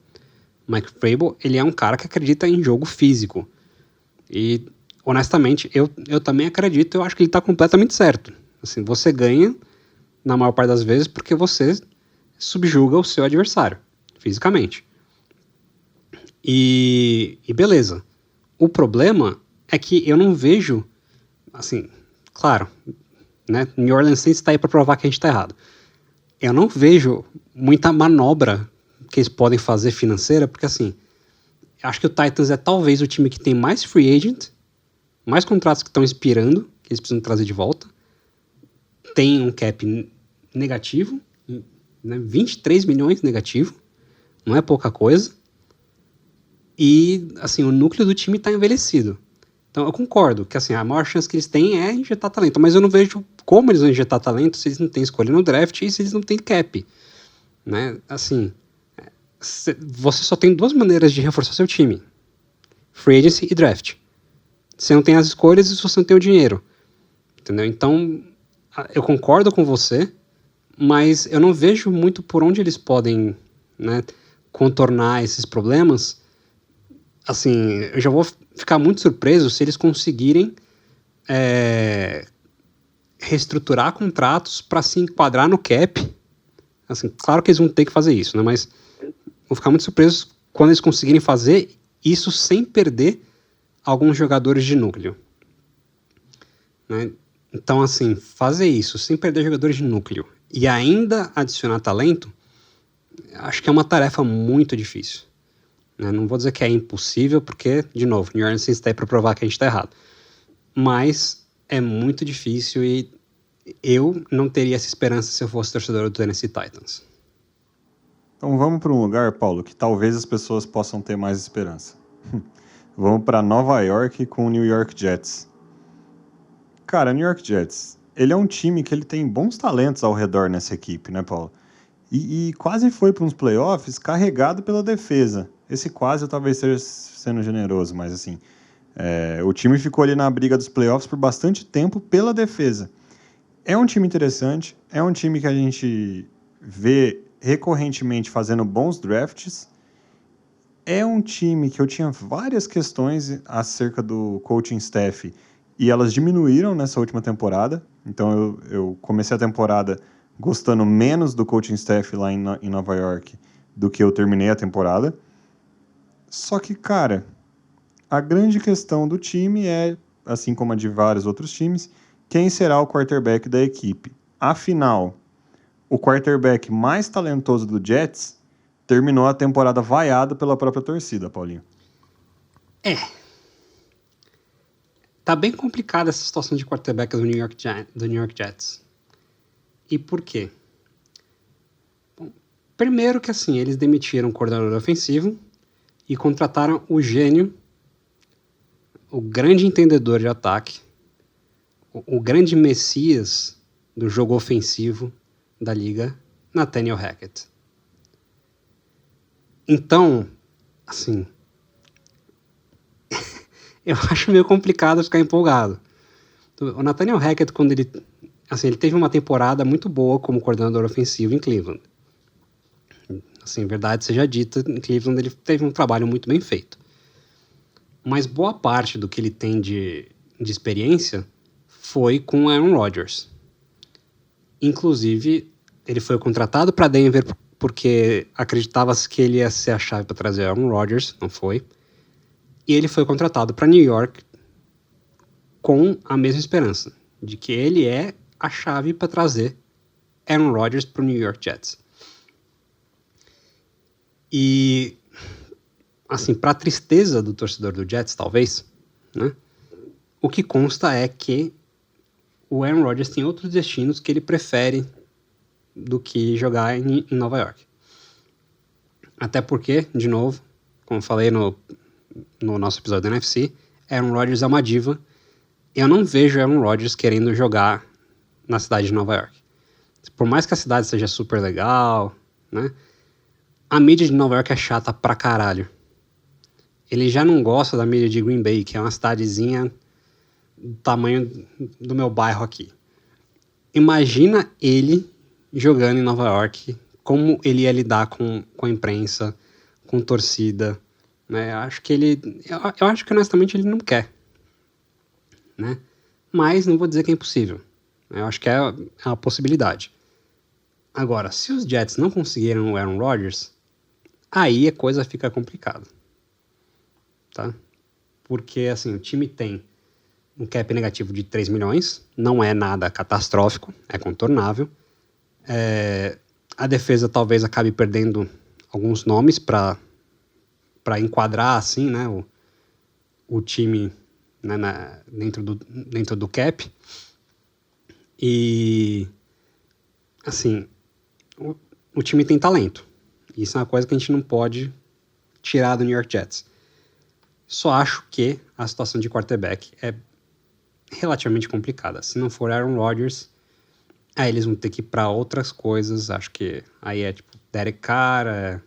Speaker 2: O Mike Vrabel, ele é um cara que acredita em jogo físico. E, honestamente, eu também acredito, eu acho que ele está completamente certo. Assim, você ganha, na maior parte das vezes, porque você subjuga o seu adversário, fisicamente. E beleza. O problema é que eu não vejo, assim, claro, né, New Orleans Saints está aí para provar que a gente está errado. Eu não vejo muita manobra que eles podem fazer financeira, porque assim, acho que o Titans é talvez o time que tem mais free agent, mais contratos que estão expirando, que eles precisam trazer de volta. Tem um cap negativo, né, 23 milhões negativo, não é pouca coisa. E, assim, o núcleo do time está envelhecido. Então, eu concordo que, assim, a maior chance que eles têm é injetar talento, mas eu não vejo como eles vão injetar talento se eles não têm escolha no draft e se eles não têm cap, né? Assim, você só tem 2 maneiras de reforçar seu time: free agency e draft. Você não tem as escolhas e você não tem o dinheiro, entendeu? Então, eu concordo com você, mas eu não vejo muito por onde eles podem, né, contornar esses problemas. Assim, eu já vou ficar muito surpreso se eles conseguirem reestruturar contratos para se enquadrar no cap. Assim, claro que eles vão ter que fazer isso, né? Mas vou ficar muito surpreso quando eles conseguirem fazer isso sem perder alguns jogadores de núcleo, né? Então, assim, fazer isso sem perder jogadores de núcleo e ainda adicionar talento, acho que é uma tarefa muito difícil. né? Não vou dizer que é impossível, porque, de novo, New Orleans está aí para provar que a gente está errado. Mas é muito difícil e eu não teria essa esperança se eu fosse torcedor do Tennessee Titans.
Speaker 1: Então vamos para um lugar, Paulo, que talvez as pessoas possam ter mais esperança. Vamos para Nova York com o New York Jets. Cara, New York Jets, ele é um time que ele tem bons talentos ao redor nessa equipe, né, Paulo? E quase foi para uns playoffs carregado pela defesa. Esse quase eu talvez esteja sendo generoso, mas assim, o time ficou ali na briga dos playoffs por bastante tempo pela defesa. É um time interessante, é um time que a gente vê recorrentemente fazendo bons drafts. É um time que eu tinha várias questões acerca do coaching staff e elas diminuíram nessa última temporada. Então eu comecei a temporada gostando menos do coaching staff lá em Nova York do que eu terminei a temporada. Só que, cara, a grande questão do time é, assim como a de vários outros times, quem será o quarterback da equipe. Afinal, o quarterback mais talentoso do Jets terminou a temporada vaiado pela própria torcida, Paulinho.
Speaker 2: Tá bem complicada essa situação de quarterback do New York Jets. E por quê? Bom, primeiro que assim, eles demitiram o coordenador ofensivo e contrataram o gênio, o grande entendedor de ataque, o grande messias do jogo ofensivo da liga, Nathaniel Hackett. Então, assim, eu acho meio complicado ficar empolgado. O Nathaniel Hackett, quando ele teve uma temporada muito boa como coordenador ofensivo em Cleveland. Assim, verdade seja dita, em Cleveland ele teve um trabalho muito bem feito. Mas boa parte do que ele tem de experiência foi com o Aaron Rodgers. Inclusive, ele foi contratado para Denver porque acreditava-se que ele ia ser a chave para trazer Aaron Rodgers, não foi. E ele foi contratado para New York com a mesma esperança, de que ele é a chave para trazer Aaron Rodgers para o New York Jets. E, assim, para a tristeza do torcedor do Jets, talvez, né, o que consta é que o Aaron Rodgers tem outros destinos que ele prefere do que jogar em Nova York. Até porque, de novo, como eu falei no nosso episódio da NFC, Aaron Rodgers é uma diva. Eu não vejo Aaron Rodgers querendo jogar na cidade de Nova York. Por mais que a cidade seja super legal, né, a mídia de Nova York é chata pra caralho. Ele já não gosta da mídia de Green Bay, que é uma cidadezinha do tamanho do meu bairro aqui. Imagina ele jogando em Nova York, como ele ia lidar com a imprensa, com torcida, né? Eu acho que honestamente ele não quer, né? Mas não vou dizer que é impossível. Eu acho que é uma possibilidade. Agora, se os Jets não conseguiram o Aaron Rodgers, aí a coisa fica complicada, tá? Porque, assim, o time tem um cap negativo de 3 milhões, não é nada catastrófico, é contornável. A defesa talvez acabe perdendo alguns nomes para enquadrar, assim, né, o time, né, dentro do cap. E, assim, o time tem talento. Isso é uma coisa que a gente não pode tirar do New York Jets. Só acho que a situação de quarterback é relativamente complicada. Se não for Aaron Rodgers, aí eles vão ter que ir para outras coisas. Acho que aí é tipo Derek Carr,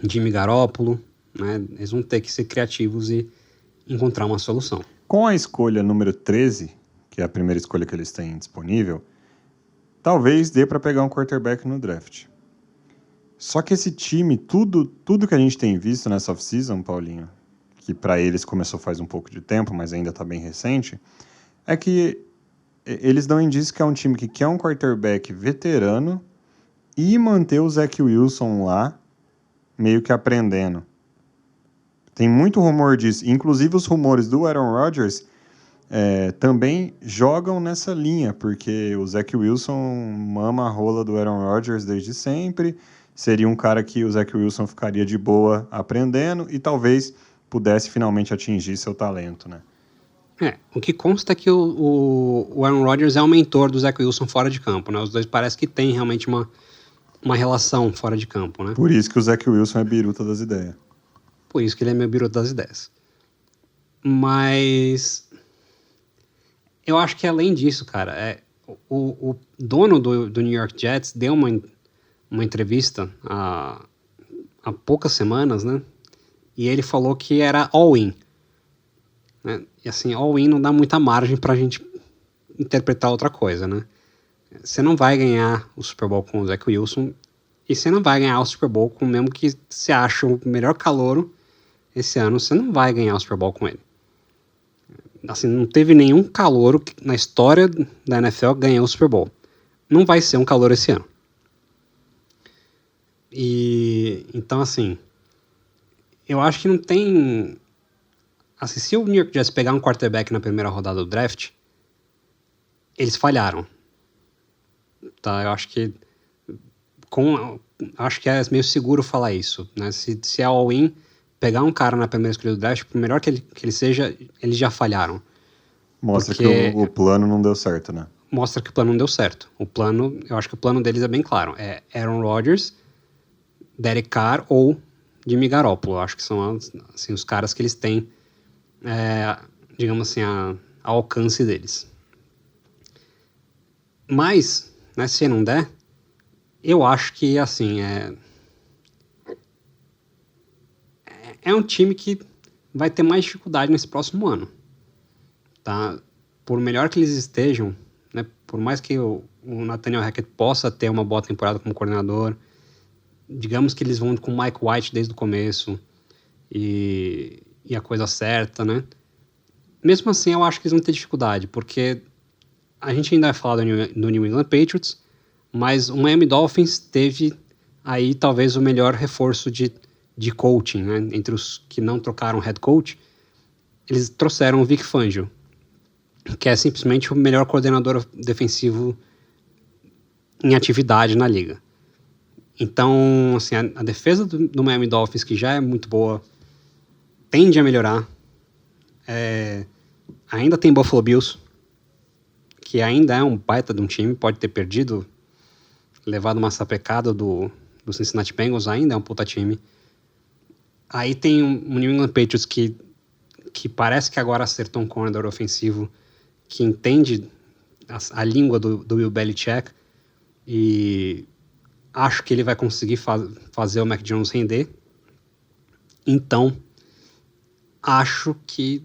Speaker 2: Jimmy Garoppolo, né? Eles vão ter que ser criativos e encontrar uma solução.
Speaker 1: Com a escolha número 13, que é a primeira escolha que eles têm disponível, talvez dê para pegar um quarterback no draft. Só que esse time, tudo que a gente tem visto nessa off-season, Paulinho, que para eles começou faz um pouco de tempo, mas ainda está bem recente, é que eles dão indício que é um time que quer um quarterback veterano e manter o Zach Wilson lá, meio que aprendendo. Tem muito rumor disso. Inclusive os rumores do Aaron Rodgers também jogam nessa linha, porque o Zach Wilson mama a rola do Aaron Rodgers desde sempre, seria um cara que o Zach Wilson ficaria de boa aprendendo e talvez pudesse finalmente atingir seu talento, né?
Speaker 2: O que consta é que o Aaron Rodgers é o mentor do Zach Wilson fora de campo, né? Os dois parece que têm realmente uma relação fora de campo, né?
Speaker 1: Por isso que o Zach Wilson é biruta das ideias.
Speaker 2: Por isso que ele é meu biruta das ideias. Mas eu acho que além disso, cara, o dono do New York Jets deu uma entrevista há poucas semanas, né? E ele falou que era all-in. Né? E assim, all-in não dá muita margem pra gente interpretar outra coisa, né? Você não vai ganhar o Super Bowl com o Zach Wilson e você não vai ganhar o Super Bowl com mesmo que você acha o melhor calouro esse ano, você não vai ganhar o Super Bowl com ele. Assim, não teve nenhum calouro na história da NFL que ganhou o Super Bowl. Não vai ser um calouro esse ano. E então, assim, eu acho que não tem... Assim, se o New York Jets pegar um quarterback na primeira rodada do draft, eles falharam. Tá? Eu acho que acho que é meio seguro falar isso, né? Se é all-in, pegar um cara na primeira escolha do draft, por melhor que ele seja, eles já falharam.
Speaker 1: Mostra que o plano não deu certo, né?
Speaker 2: Mostra que o plano não deu certo. Eu acho que o plano deles é bem claro. É Aaron Rodgers, Derek Carr ou Jimmy Garoppolo. Eu acho que são assim, os caras que eles têm, digamos assim, ao alcance deles. Mas, né, se não der, eu acho que, assim, é um time que vai ter mais dificuldade nesse próximo ano, tá? Por melhor que eles estejam, né, por mais que o Nathaniel Hackett possa ter uma boa temporada como coordenador, digamos que eles vão com o Mike White desde o começo e a coisa certa, né? Mesmo assim, eu acho que eles vão ter dificuldade, porque a gente ainda vai falar do New England Patriots, mas o Miami Dolphins teve aí talvez o melhor reforço de coaching, né? Entre os que não trocaram head coach, eles trouxeram o Vic Fangio, que é simplesmente o melhor coordenador defensivo em atividade na liga. Então, assim, a defesa do Miami Dolphins, que já é muito boa, tende a melhorar. Ainda tem Buffalo Bills, que ainda é um baita de um time, pode ter perdido, levado uma sapecada do Cincinnati Bengals, ainda é um puta time. Aí tem o New England Patriots que parece que agora acertou um corner ofensivo que entende a língua do Bill Belichick e acho que ele vai conseguir fazer o Mac Jones render. Então, acho que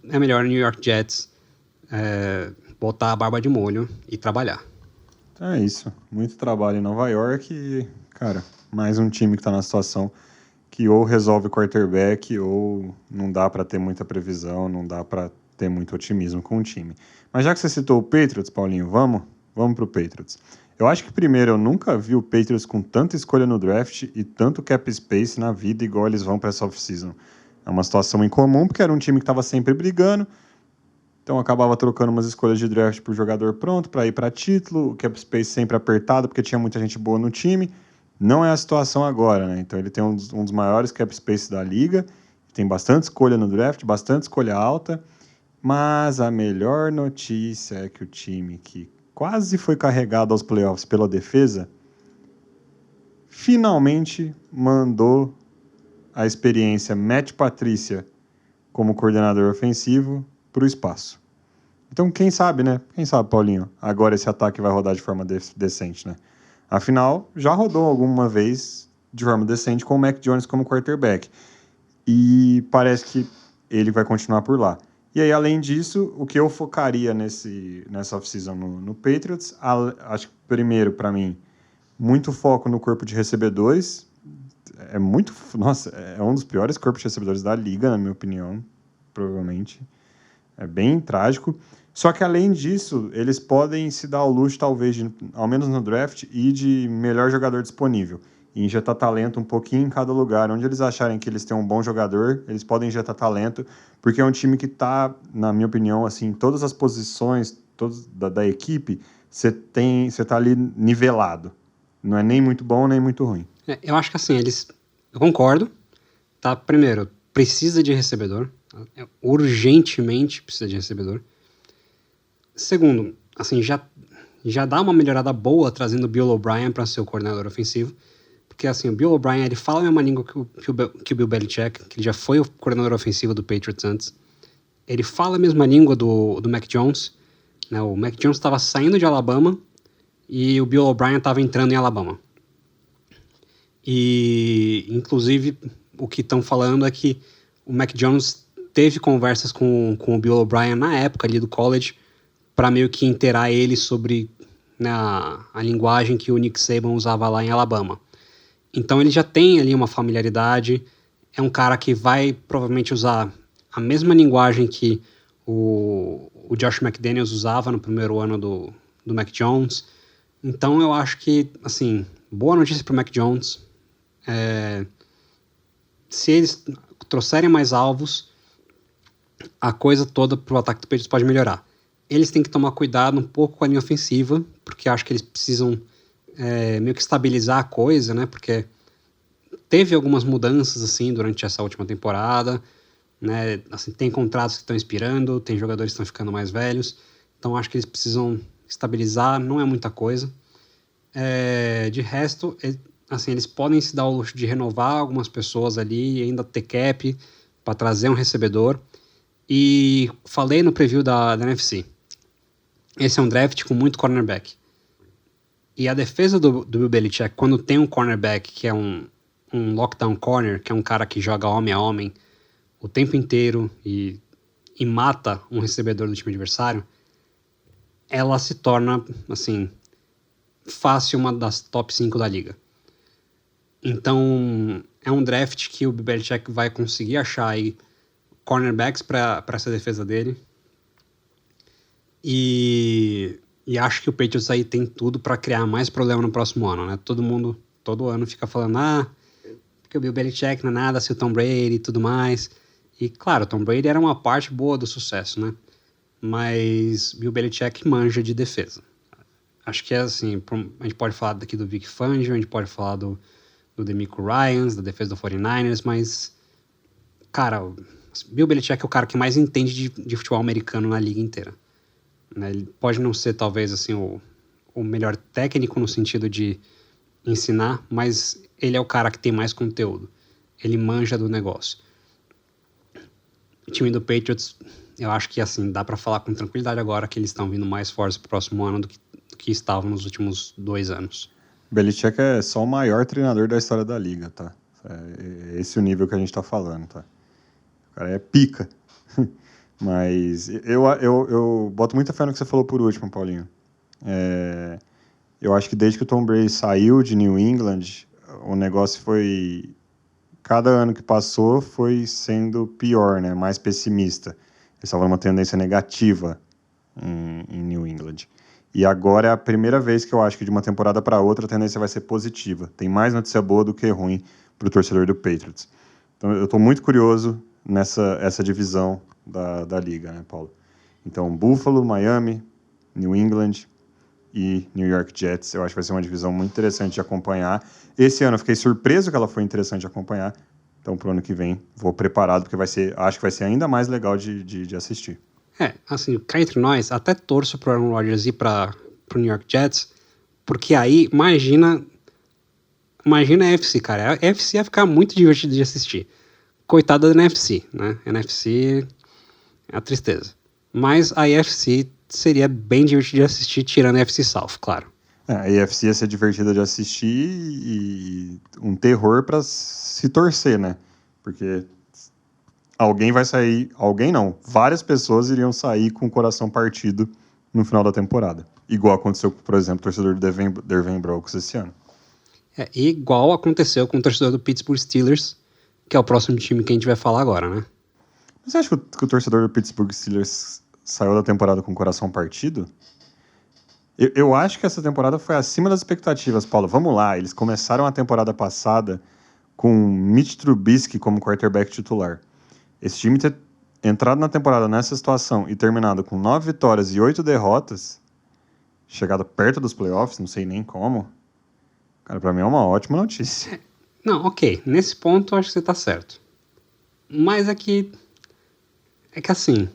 Speaker 2: é melhor o New York Jets botar a barba de molho e trabalhar.
Speaker 1: É isso. Muito trabalho em Nova York e, cara, mais um time que tá na situação que ou resolve o quarterback ou não dá para ter muita previsão, não dá para ter muito otimismo com o time. Mas já que você citou o Patriots, Paulinho, vamos pro Patriots. Eu acho que, primeiro, eu nunca vi o Patriots com tanta escolha no draft e tanto cap space na vida igual eles vão para essa off-season. É uma situação incomum, porque era um time que estava sempre brigando, então acabava trocando umas escolhas de draft por jogador pronto para ir para título, o cap space sempre apertado, porque tinha muita gente boa no time. Não é a situação agora, né? Então ele tem um dos maiores cap space da liga, tem bastante escolha no draft, bastante escolha alta, mas a melhor notícia é que o time que quase foi carregado aos playoffs pela defesa finalmente mandou a experiência Matt Patricia como coordenador ofensivo para o espaço. Então, quem sabe, né? Quem sabe, Paulinho, agora esse ataque vai rodar de forma decente, né? Afinal, já rodou alguma vez de forma decente com o Mac Jones como quarterback. E parece que ele vai continuar por lá. E aí, além disso, o que eu focaria nessa off-season no Patriots, acho que primeiro, para mim, muito foco no corpo de recebedores. Nossa, é um dos piores corpos de recebedores da liga, na minha opinião, provavelmente. É bem trágico. Só que, além disso, eles podem se dar ao luxo, talvez, ao menos no draft, e de melhor jogador disponível. E injetar talento um pouquinho em cada lugar. Onde eles acharem que eles têm um bom jogador, eles podem injetar talento, porque é um time que está, na minha opinião, assim, todas as posições da equipe, você está ali nivelado. não é nem muito bom, nem muito ruim.
Speaker 2: Eu acho que assim, eu concordo, tá? Primeiro, precisa de recebedor. Urgentemente precisa de recebedor. Segundo, assim, já dá uma melhorada boa trazendo o Bill O'Brien para ser o coordenador ofensivo. Porque assim, o Bill O'Brien, ele fala a mesma língua que o Bill Belichick, que ele já foi o coordenador ofensivo do Patriots antes. Ele fala a mesma língua do Mac Jones, né? O Mac Jones estava saindo de Alabama e o Bill O'Brien estava entrando em Alabama. E, inclusive, o que estão falando é que o Mac Jones teve conversas com o Bill O'Brien na época ali do college para meio que inteirar ele sobre, né, a linguagem que o Nick Saban usava lá em Alabama. Então ele já tem ali uma familiaridade, é um cara que vai provavelmente usar a mesma linguagem que o Josh McDaniels usava no primeiro ano do Mac Jones. Então eu acho que, assim, boa notícia para o Mac Jones. Se eles trouxerem mais alvos, a coisa toda pro ataque do Patriots pode melhorar. Eles têm que tomar cuidado um pouco com a linha ofensiva, porque acho que eles precisam meio que estabilizar a coisa, né? Porque teve algumas mudanças assim durante essa última temporada, né? Assim, tem contratos que estão expirando, tem jogadores que estão ficando mais velhos, então acho que eles precisam estabilizar, não é muita coisa. De resto, assim, eles podem se dar o luxo de renovar algumas pessoas ali e ainda ter cap para trazer um recebedor. E falei no preview da NFC, esse é um draft com muito cornerback. E a defesa do Bill Belichick, quando tem um cornerback que é um lockdown corner, que é um cara que joga homem a homem o tempo inteiro e mata um recebedor do time adversário, ela se torna, assim, fácil uma das top 5 da liga. Então, é um draft que o Bill Belichick vai conseguir achar aí cornerbacks para essa defesa dele. E acho que o Patriots aí tem tudo para criar mais problema no próximo ano, né? Todo ano fica falando, porque o Bill Belichick não é nada, se o Tom Brady e tudo mais. E, claro, o Tom Brady era uma parte boa do sucesso, né? Mas Bill Belichick manja de defesa. Acho que é assim, a gente pode falar daqui do Vic Fangio, a gente pode falar do DeMeco Ryans, da defesa do 49ers, mas, cara, o Bill Belichick é o cara que mais entende de futebol americano na liga inteira. Né? Ele pode não ser, talvez, assim, o melhor técnico no sentido de ensinar, mas ele é o cara que tem mais conteúdo. Ele manja do negócio. O time do Patriots, eu acho que, assim, dá pra falar com tranquilidade agora que eles estão vindo mais fortes pro próximo ano do que estavam nos últimos 2 anos.
Speaker 1: Belichick é só o maior treinador da história da liga, tá? É esse o nível que a gente tá falando, tá? O cara é pica. Mas eu boto muita fé no que você falou por último, Paulinho. Eu acho que desde que o Tom Brady saiu de New England, o negócio foi... Cada ano que passou foi sendo pior, né? Mais pessimista. Eles estavam numa tendência negativa em New England. E agora é a primeira vez que eu acho que de uma temporada para outra a tendência vai ser positiva. Tem mais notícia boa do que ruim para o torcedor do Patriots. Então eu estou muito curioso nessa divisão da liga, né, Paulo? Então, Buffalo, Miami, New England e New York Jets, eu acho que vai ser uma divisão muito interessante de acompanhar. Esse ano eu fiquei surpreso que ela foi interessante de acompanhar, então pro ano que vem vou preparado, porque acho que vai ser ainda mais legal de assistir.
Speaker 2: Assim, cá entre nós, até torço pro Aaron Rodgers ir pro New York Jets, porque aí, imagina a NFC, cara. A NFC ia ficar muito divertido de assistir. Coitada da NFC, né? A NFC é a tristeza. Mas a AFC seria bem divertido de assistir, tirando a AFC South, claro.
Speaker 1: A AFC ia ser divertida de assistir e um terror para se torcer, né? Porque alguém vai sair... Alguém não. Várias pessoas iriam sair com o coração partido no final da temporada. Igual aconteceu, por exemplo, com o torcedor do Denver Broncos esse ano.
Speaker 2: Igual aconteceu com o torcedor do Pittsburgh Steelers, que é o próximo time que a gente vai falar agora, né?
Speaker 1: Você acha que o torcedor do Pittsburgh Steelers saiu da temporada com o coração partido? Eu acho que essa temporada foi acima das expectativas, Paulo. Vamos lá, eles começaram a temporada passada com Mitch Trubisky como quarterback titular. Esse time ter entrado na temporada nessa situação e terminado com 9 vitórias e 8 derrotas, chegado perto dos playoffs, não sei nem como, Cara, pra mim é uma ótima notícia.
Speaker 2: Não, ok. Nesse ponto eu acho que você tá certo. Mas é que assim,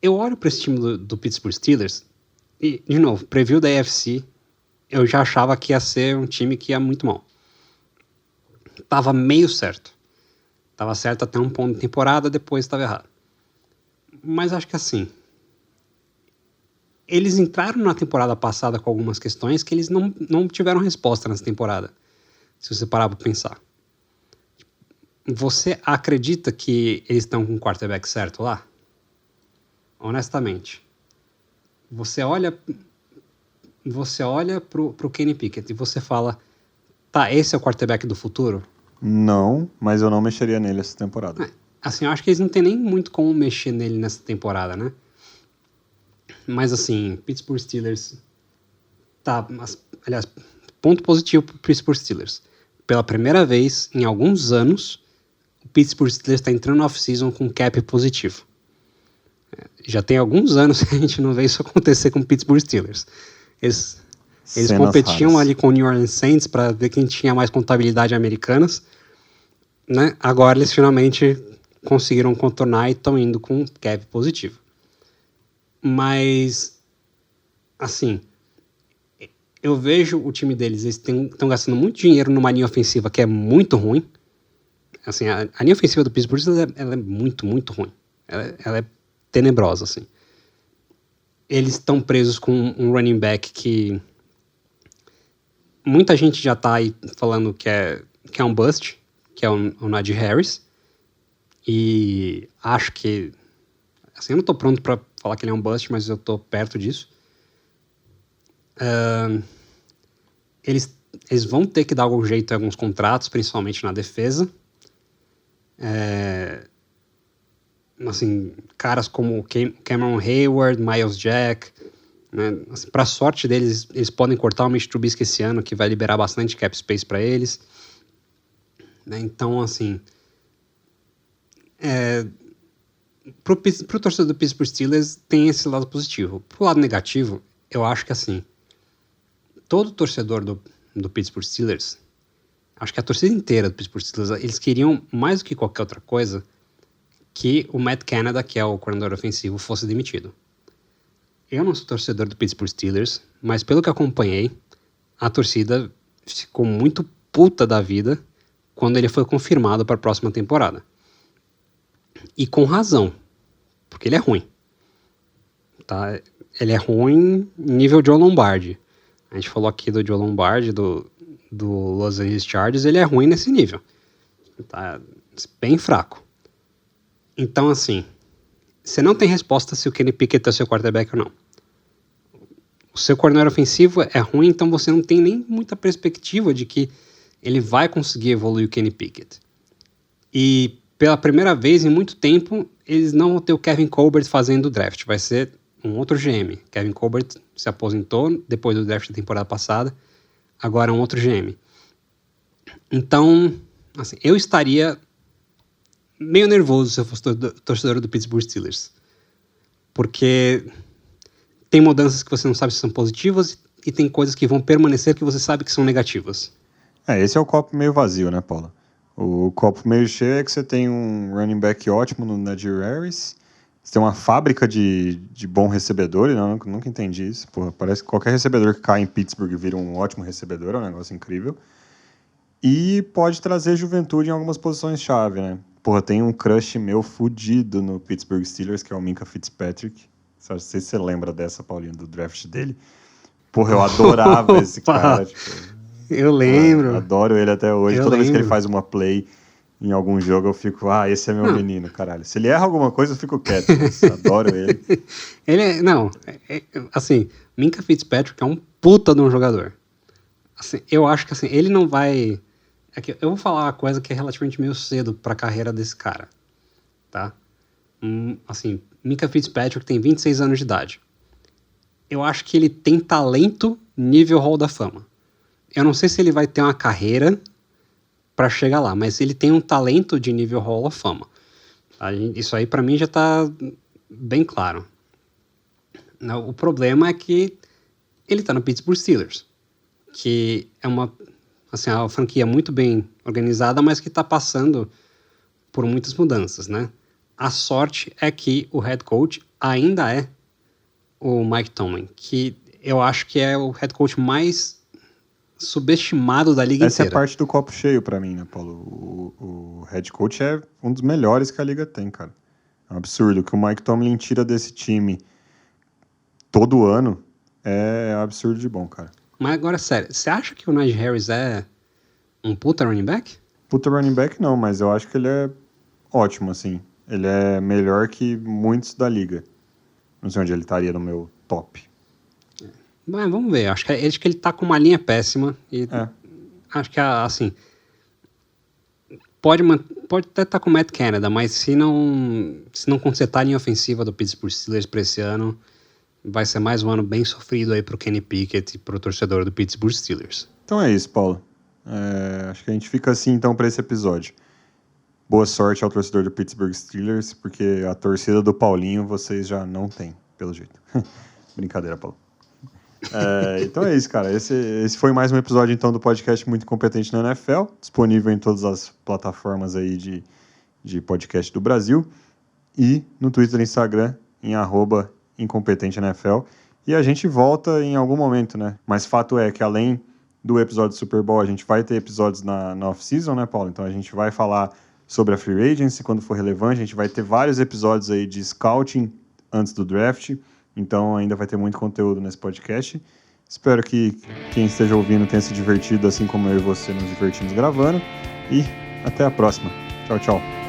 Speaker 2: eu olho para esse time do Pittsburgh Steelers e, de novo, preview da AFC, eu já achava que ia ser um time que ia muito mal. Tava meio certo. Tava certo até um ponto de temporada, depois estava errado. Mas acho que assim, eles entraram na temporada passada com algumas questões que eles não tiveram resposta nessa temporada, se você parar para pensar. Você acredita que eles estão com o quarterback certo lá? Honestamente. Você olha pro Kenny Pickett e você fala, tá, esse é o quarterback do futuro?
Speaker 1: Não, mas eu não mexeria nele essa temporada.
Speaker 2: Assim, eu acho que eles não tem nem muito como mexer nele nessa temporada, né? Mas assim, Pittsburgh Steelers tá, aliás, ponto positivo pro Pittsburgh Steelers. Pela primeira vez em alguns anos, o Pittsburgh Steelers está entrando na off-season com cap positivo. Já tem alguns anos que a gente não vê isso acontecer com o Pittsburgh Steelers. Eles competiam ali com o New Orleans Saints para ver quem tinha mais contabilidade americanas, né? Agora eles finalmente conseguiram contornar e estão indo com cap positivo. Mas, assim, eu vejo o time deles, eles estão gastando muito dinheiro numa linha ofensiva que é muito ruim. Assim, a linha ofensiva do Pittsburgh ela é muito, muito ruim. Ela é tenebrosa, assim. Eles estão presos com um running back que muita gente já tá aí falando que é um bust, que é o Najee Harris. E acho que, assim, eu não tô pronto para falar que ele é um bust, mas eu tô perto disso. Eles vão ter que dar algum jeito em alguns contratos, principalmente na defesa. Assim, caras como Cameron Hayward, Myles Jack, né? Assim, para sorte deles, eles podem cortar o Mitch Trubisky esse ano, que vai liberar bastante cap space para eles, né? Então, assim, pro torcedor do Pittsburgh Steelers tem esse lado positivo. Pro lado negativo, eu acho que assim, todo torcedor do Pittsburgh Steelers, acho que a torcida inteira do Pittsburgh Steelers, eles queriam mais do que qualquer outra coisa que o Matt Canada, que é o coordenador ofensivo, fosse demitido. Eu não sou torcedor do Pittsburgh Steelers, mas pelo que acompanhei, a torcida ficou muito puta da vida quando ele foi confirmado para a próxima temporada. E com razão, porque ele é ruim. Tá? Ele é ruim nível Joe Lombardi. A gente falou aqui do Joe Lombardi, do Los Angeles Chargers, ele é ruim nesse nível. Tá bem fraco. Então, assim, você não tem resposta se o Kenny Pickett é seu quarterback ou não. O seu coordenador ofensivo é ruim, então você não tem nem muita perspectiva de que ele vai conseguir evoluir o Kenny Pickett. E pela primeira vez em muito tempo, eles não vão ter o Kevin Colbert fazendo o draft. Vai ser um outro GM. Kevin Colbert se aposentou depois do draft da temporada passada. Agora é um outro GM. Então, assim, eu estaria meio nervoso se eu fosse torcedor do Pittsburgh Steelers. Porque tem mudanças que você não sabe se são positivas e tem coisas que vão permanecer que você sabe que são negativas.
Speaker 1: Esse é o copo meio vazio, né, Paula? O copo meio cheio é que você tem um running back ótimo no Najee Harris, você tem uma fábrica de bom recebedor, e eu nunca entendi isso. Porra, parece que qualquer recebedor que cai em Pittsburgh vira um ótimo recebedor, é um negócio incrível. E pode trazer juventude em algumas posições-chave, né? Porra, tem um crush meu fudido no Pittsburgh Steelers, que é o Minkah Fitzpatrick. Não sei se você lembra dessa, Paulinho, do draft dele. Porra, eu adorava esse cara. Tipo,
Speaker 2: eu lembro.
Speaker 1: Eu adoro ele até hoje. Toda vez que ele faz uma play em algum jogo, eu fico, esse é meu menino, caralho. Se ele erra alguma coisa, eu fico quieto. Adoro ele.
Speaker 2: Assim, Minkah Fitzpatrick é um puta de um jogador. Assim, eu acho que assim, ele não vai... eu vou falar uma coisa que é relativamente meio cedo pra carreira desse cara, tá? Assim, Minkah Fitzpatrick tem 26 anos de idade. Eu acho que ele tem talento nível Hall da Fama. Eu não sei se ele vai ter uma carreira pra chegar lá, mas ele tem um talento de nível Hall da Fama. Isso aí pra mim já tá bem claro. O problema é que ele tá no Pittsburgh Steelers. que é uma franquia muito bem organizada, mas que está passando por muitas mudanças, né? A sorte é que o head coach ainda é o Mike Tomlin, que eu acho que é o head coach mais subestimado da liga
Speaker 1: Essa
Speaker 2: inteira.
Speaker 1: é a parte do copo cheio pra mim, né, Paulo? O head coach é um dos melhores que a liga tem, cara. É um absurdo. O que o Mike Tomlin tira desse time todo ano é absurdo de bom, cara.
Speaker 2: Mas agora, sério, você acha que o Najee Harris é um puta running back?
Speaker 1: Puta running back não, mas eu acho que ele é ótimo, assim. Ele é melhor que muitos da liga. Não sei onde ele estaria no meu top.
Speaker 2: Mas vamos ver, acho que ele tá com uma linha péssima e acho que, assim, pode até estar com o Matt Canada, mas se não consertar a linha ofensiva do Pittsburgh Steelers para esse ano, vai ser mais um ano bem sofrido aí pro Kenny Pickett e pro torcedor do Pittsburgh Steelers.
Speaker 1: Então é isso, Paulo. Acho que a gente fica assim, então, para esse episódio. Boa sorte ao torcedor do Pittsburgh Steelers, porque a torcida do Paulinho vocês já não têm, pelo jeito. Brincadeira, Paulo. Então é isso, cara. Esse foi mais um episódio, então, do podcast Muito Incompetente na NFL, disponível em todas as plataformas aí de podcast do Brasil, e no Twitter e Instagram, em @IncompetenteNFL. E a gente volta em algum momento, né? Mas fato é que, além do episódio do Super Bowl, a gente vai ter episódios na off-season, né, Paulo? Então a gente vai falar sobre a Free Agency, quando for relevante. A gente vai ter vários episódios aí de scouting antes do draft. Então ainda vai ter muito conteúdo nesse podcast. Espero que quem esteja ouvindo tenha se divertido, assim como eu e você nos divertimos gravando. E até a próxima. Tchau, tchau.